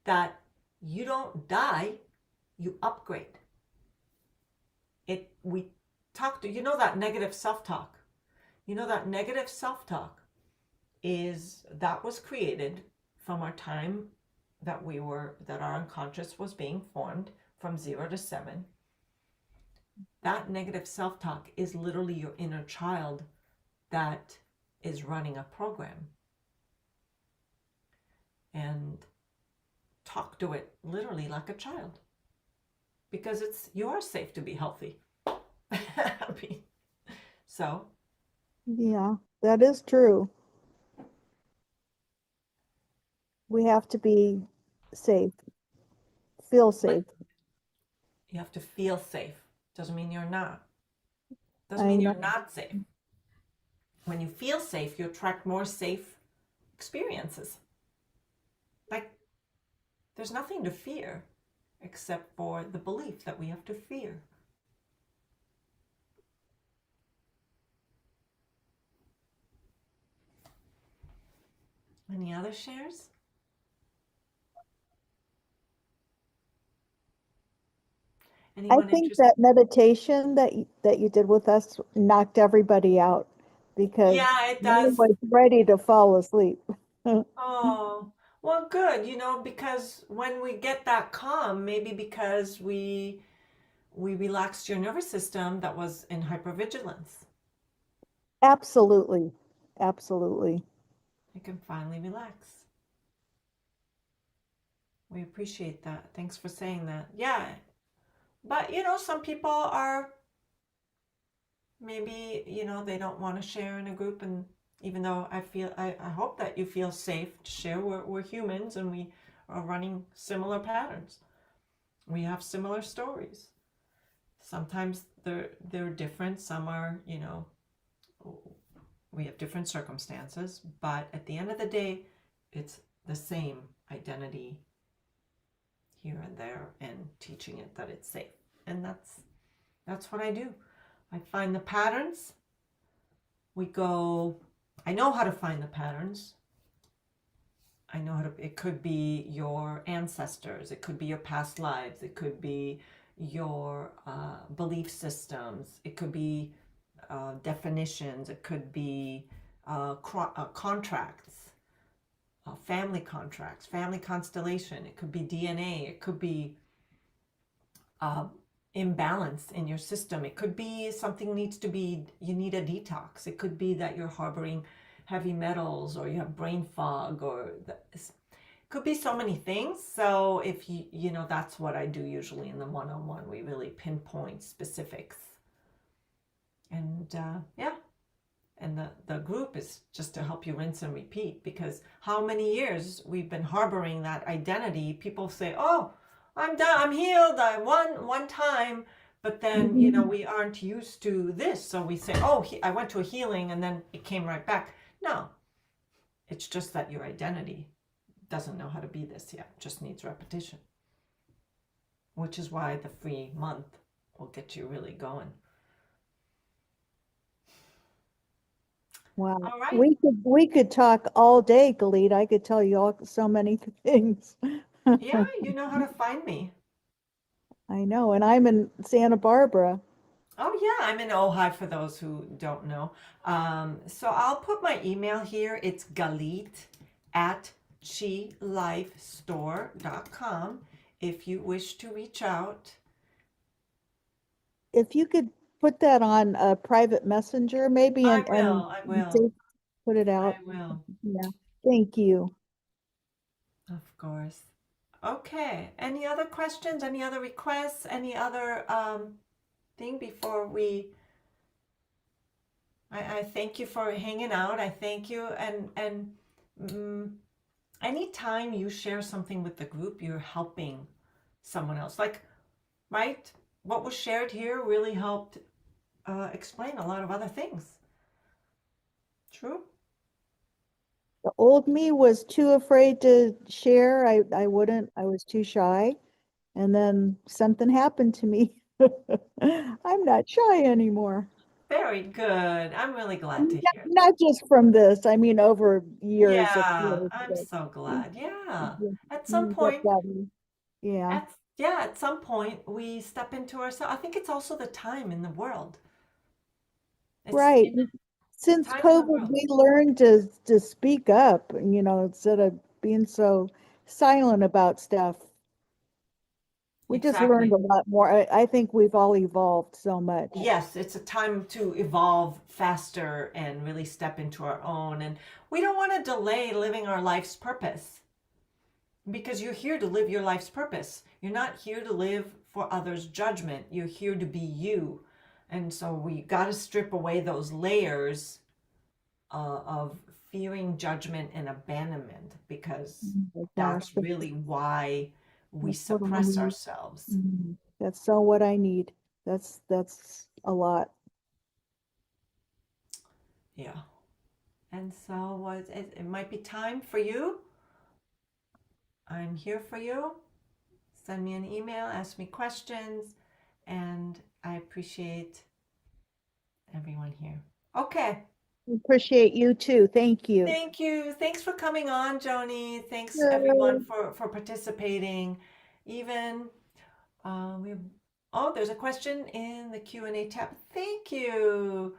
that you don't die, you upgrade. We talk to, that negative self-talk. That negative self-talk that was created from our time that our unconscious was being formed from 0 to 7. That negative self-talk is literally your inner child that is running a program. And talk to it literally like a child, because you are safe to be healthy. So. Yeah, that is true. We have to be safe, feel safe. You have to feel safe. Doesn't mean you're not. Doesn't I mean know. you're not safe. When you feel safe, you attract more safe experiences. Like, there's nothing to fear except for the belief that we have to fear. Any other shares? I think that meditation that you did with us knocked everybody out because Yeah, it no one does. was ready to fall asleep. Oh, well, good, because when we get that calm, maybe because we relaxed your nervous system that was in hypervigilance. Absolutely. Absolutely. You can finally relax. We appreciate that. Thanks for saying that. Yeah. But, some people are maybe, they don't want to share in a group. And even though I hope that you feel safe to share, we're humans and we are running similar patterns. We have similar stories. Sometimes they're different. Some are, we have different circumstances, but at the end of the day, it's the same identity here and there, and teaching it that it's safe. And that's what I do. I find the patterns. I know how to find the patterns. I know it could be your ancestors, it could be your past lives, it could be your belief systems, it could be definitions, it could be contracts, family contracts, family constellation, it could be DNA, it could be imbalance in your system, it could be you need a detox, it could be that you're harboring heavy metals, or you have brain fog, it could be so many things. So if that's what I do usually in the one-on-one. We really pinpoint specifics. And and the group is just to help you rinse and repeat, because how many years we've been harboring that identity. People say, oh, I'm done, I'm healed, I won one time, but then we aren't used to this, so we say, oh, I went to a healing and then it came right back. No, it's just that your identity doesn't know how to be this yet, just needs repetition, which is why the free month will get you really going. Wow. All right. We could talk all day, Galit. I could tell you all so many things. Yeah, you know how to find me. I know, and I'm in Santa Barbara. Oh, yeah, I'm in Ojai for those who don't know. So I'll put my email here. It's Galit at chilifestore.com if you wish to reach out. If you could put that on a private messenger, maybe, I and will, I will, put it I out. will, Yeah. Thank you. of course. Okay, any other questions, any other requests, any other thing before I thank you for hanging out. I thank you, and mm, anytime you share something with the group, you're helping someone else. Like, right? What was shared here really helped explain a lot of other things. True? The old me was too afraid to share. I wouldn't. I was too shy. And then something happened to me. I'm not shy anymore. Very good. I'm really glad to Not, hear that. not just from this. I mean, over years of Yeah, course, I'm but so glad. Yeah. At some you get point, better. Yeah. at some point we step into ourselves. I think it's also the time in the world. It's Right. in the Since time in the COVID, world. we learned to speak up, instead of being so silent about stuff. We just learned Exactly. a lot more. I think we've all evolved so much. Yes, it's a time to evolve faster and really step into our own. And we don't want to delay living our life's purpose because you're here to live your life's purpose. You're not here to live for others' judgment. You're here to be you. And so we got to strip away those layers of fearing judgment and abandonment because Oh gosh, that's really why we that's what I suppress need. ourselves. That's so what I need. That's a lot. Yeah. And so it might be time for you. I'm here for you. Send me an email, ask me questions, and I appreciate everyone here. Okay. Appreciate you too. Thank you. Thank you. Thanks for coming on, Joni. Thanks everyone Good. for participating. Even we oh, there's a question in the Q&A tab. Thank you.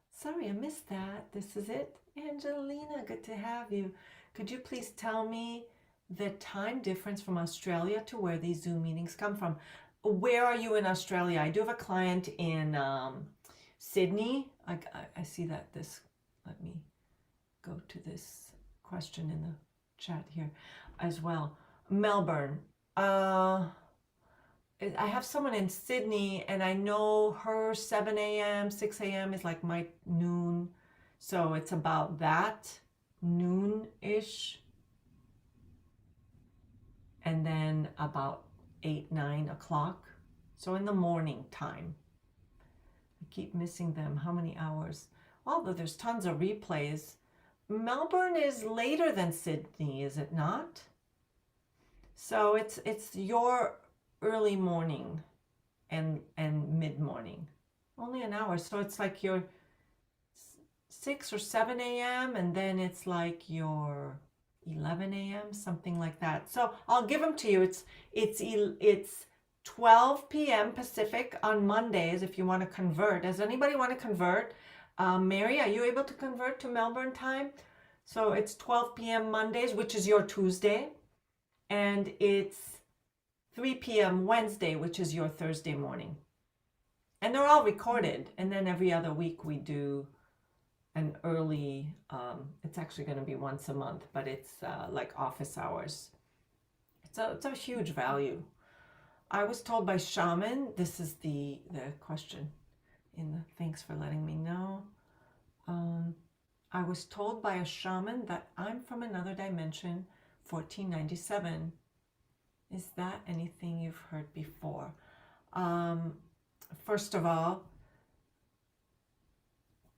Sorry, I missed that. This is it. Angelina, good to have you. Could you please tell me the time difference from Australia to where these Zoom meetings come from? Where are you in Australia? I do have a client in Sydney. I see that this, let me go to this question in the chat here as well. Melbourne. I have someone in Sydney and I know her 7 a.m., 6 a.m. is like my noon. So it's about that noon-ish. And then about 8, 9 o'clock. So in the morning time. I keep missing them. How many hours? Although there's tons of replays. Melbourne is later than Sydney, is it not? So it's your early morning and mid morning. Only an hour. So it's like your 6 or 7 a.m. and then it's like your 11 a.m., something like that. So I'll give them to you. It's 12 p.m. Pacific on Mondays if you want to convert. Does anybody want to convert? Mary, are you able to convert to Melbourne time? So it's 12 p.m. Mondays, which is your Tuesday, and it's 3 p.m. Wednesday, which is your Thursday morning. And they're all recorded. And then every other week we do an early, it's actually going to be once a month, but it's like office hours. It's a huge value. I was told by shaman, this is the question in the thanks for letting me know. I was told by a shaman that I'm from another dimension, 1497. Is that anything you've heard before? First of all,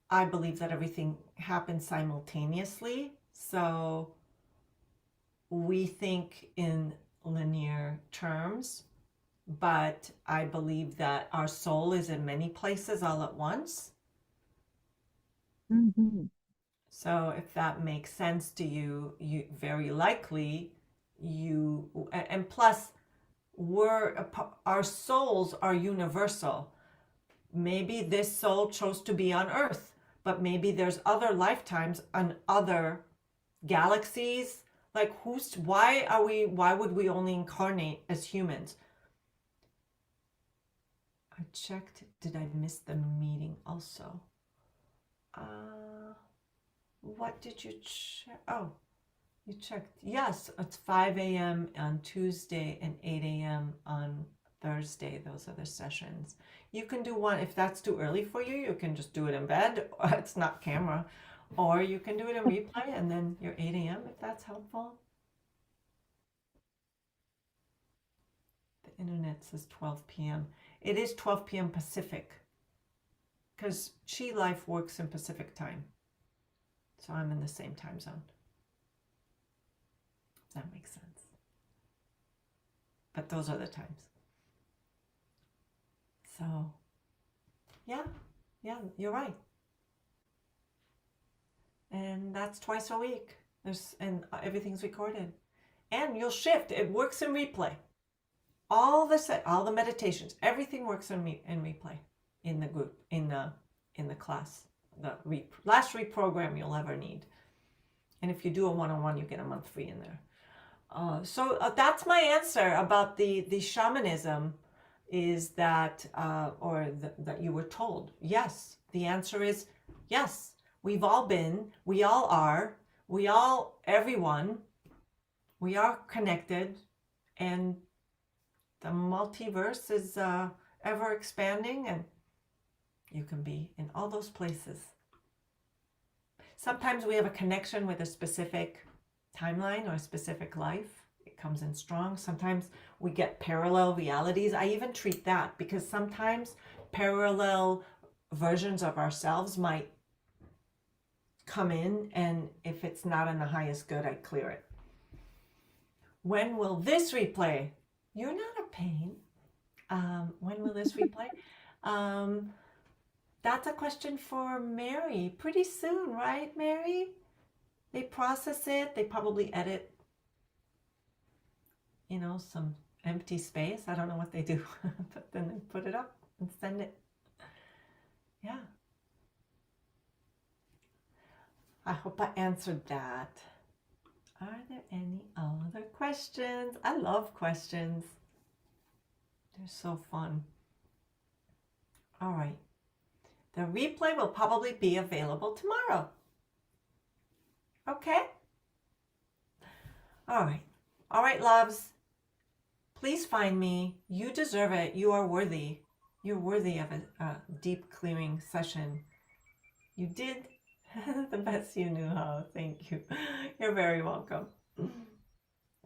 I believe that everything happens simultaneously. So we think in linear terms. but I believe that our soul is in many places all at once. Mhm. So if that makes sense to you, you very likely you, and plus our souls are universal. Maybe this soul chose to be on Earth, but maybe there's other lifetimes on other galaxies. Like why would we only incarnate as humans? I checked, did I miss the meeting also? What did you check? Oh, you checked. Yes, it's 5 a.m. on Tuesday and 8 a.m. on Thursday. Those are the sessions. You can do one if that's too early for you. You can just do it in bed. It's not camera, or you can do it in replay and then your 8 a.m. if that's helpful. The internet says 12 p.m. It is 12 p.m. Pacific because Chi Life works in Pacific time, so I'm in the same time zone. If that makes sense. But those are the times. So, yeah, you're right. And that's twice a week. And everything's recorded. And you'll shift. It works in replay. All the meditations, everything works in replay in the group, in the class, the last reprogram you'll ever need. And if you do a one-on-one, you get a month free in there. So that's my answer about the shamanism. Is that that you were told? Yes. The answer is yes. We've all been, we all are, everyone, we are connected, and the multiverse is ever expanding, and you can be in all those places. Sometimes we have a connection with a specific timeline or a specific life. It comes in strong. Sometimes we get parallel realities. I even treat that because sometimes parallel versions of ourselves might come in, and if it's not in the highest good, I clear it. When will this replay? You're not a pain. When will this replay? That's a question for Mary. Pretty soon, right, Mary? They process it. They probably edit, some empty space. I don't know what they do, but then they put it up and send it. Yeah. I hope I answered that. Are there any other questions? I love questions. They're so fun. All right. The replay will probably be available tomorrow. Okay? All right. All right, loves. Please find me. You deserve it. You are worthy. You're worthy of a deep clearing session. You did the best you knew how. Thank you. You're very welcome.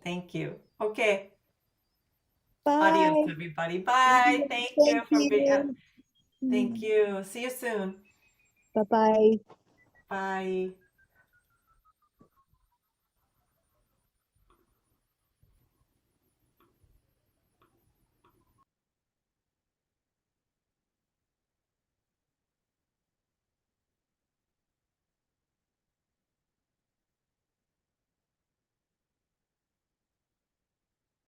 Thank you. Okay. Bye. Adios, everybody. Bye. Thank you Thank for being. you. Thank you. See you soon. Bye-bye. Bye.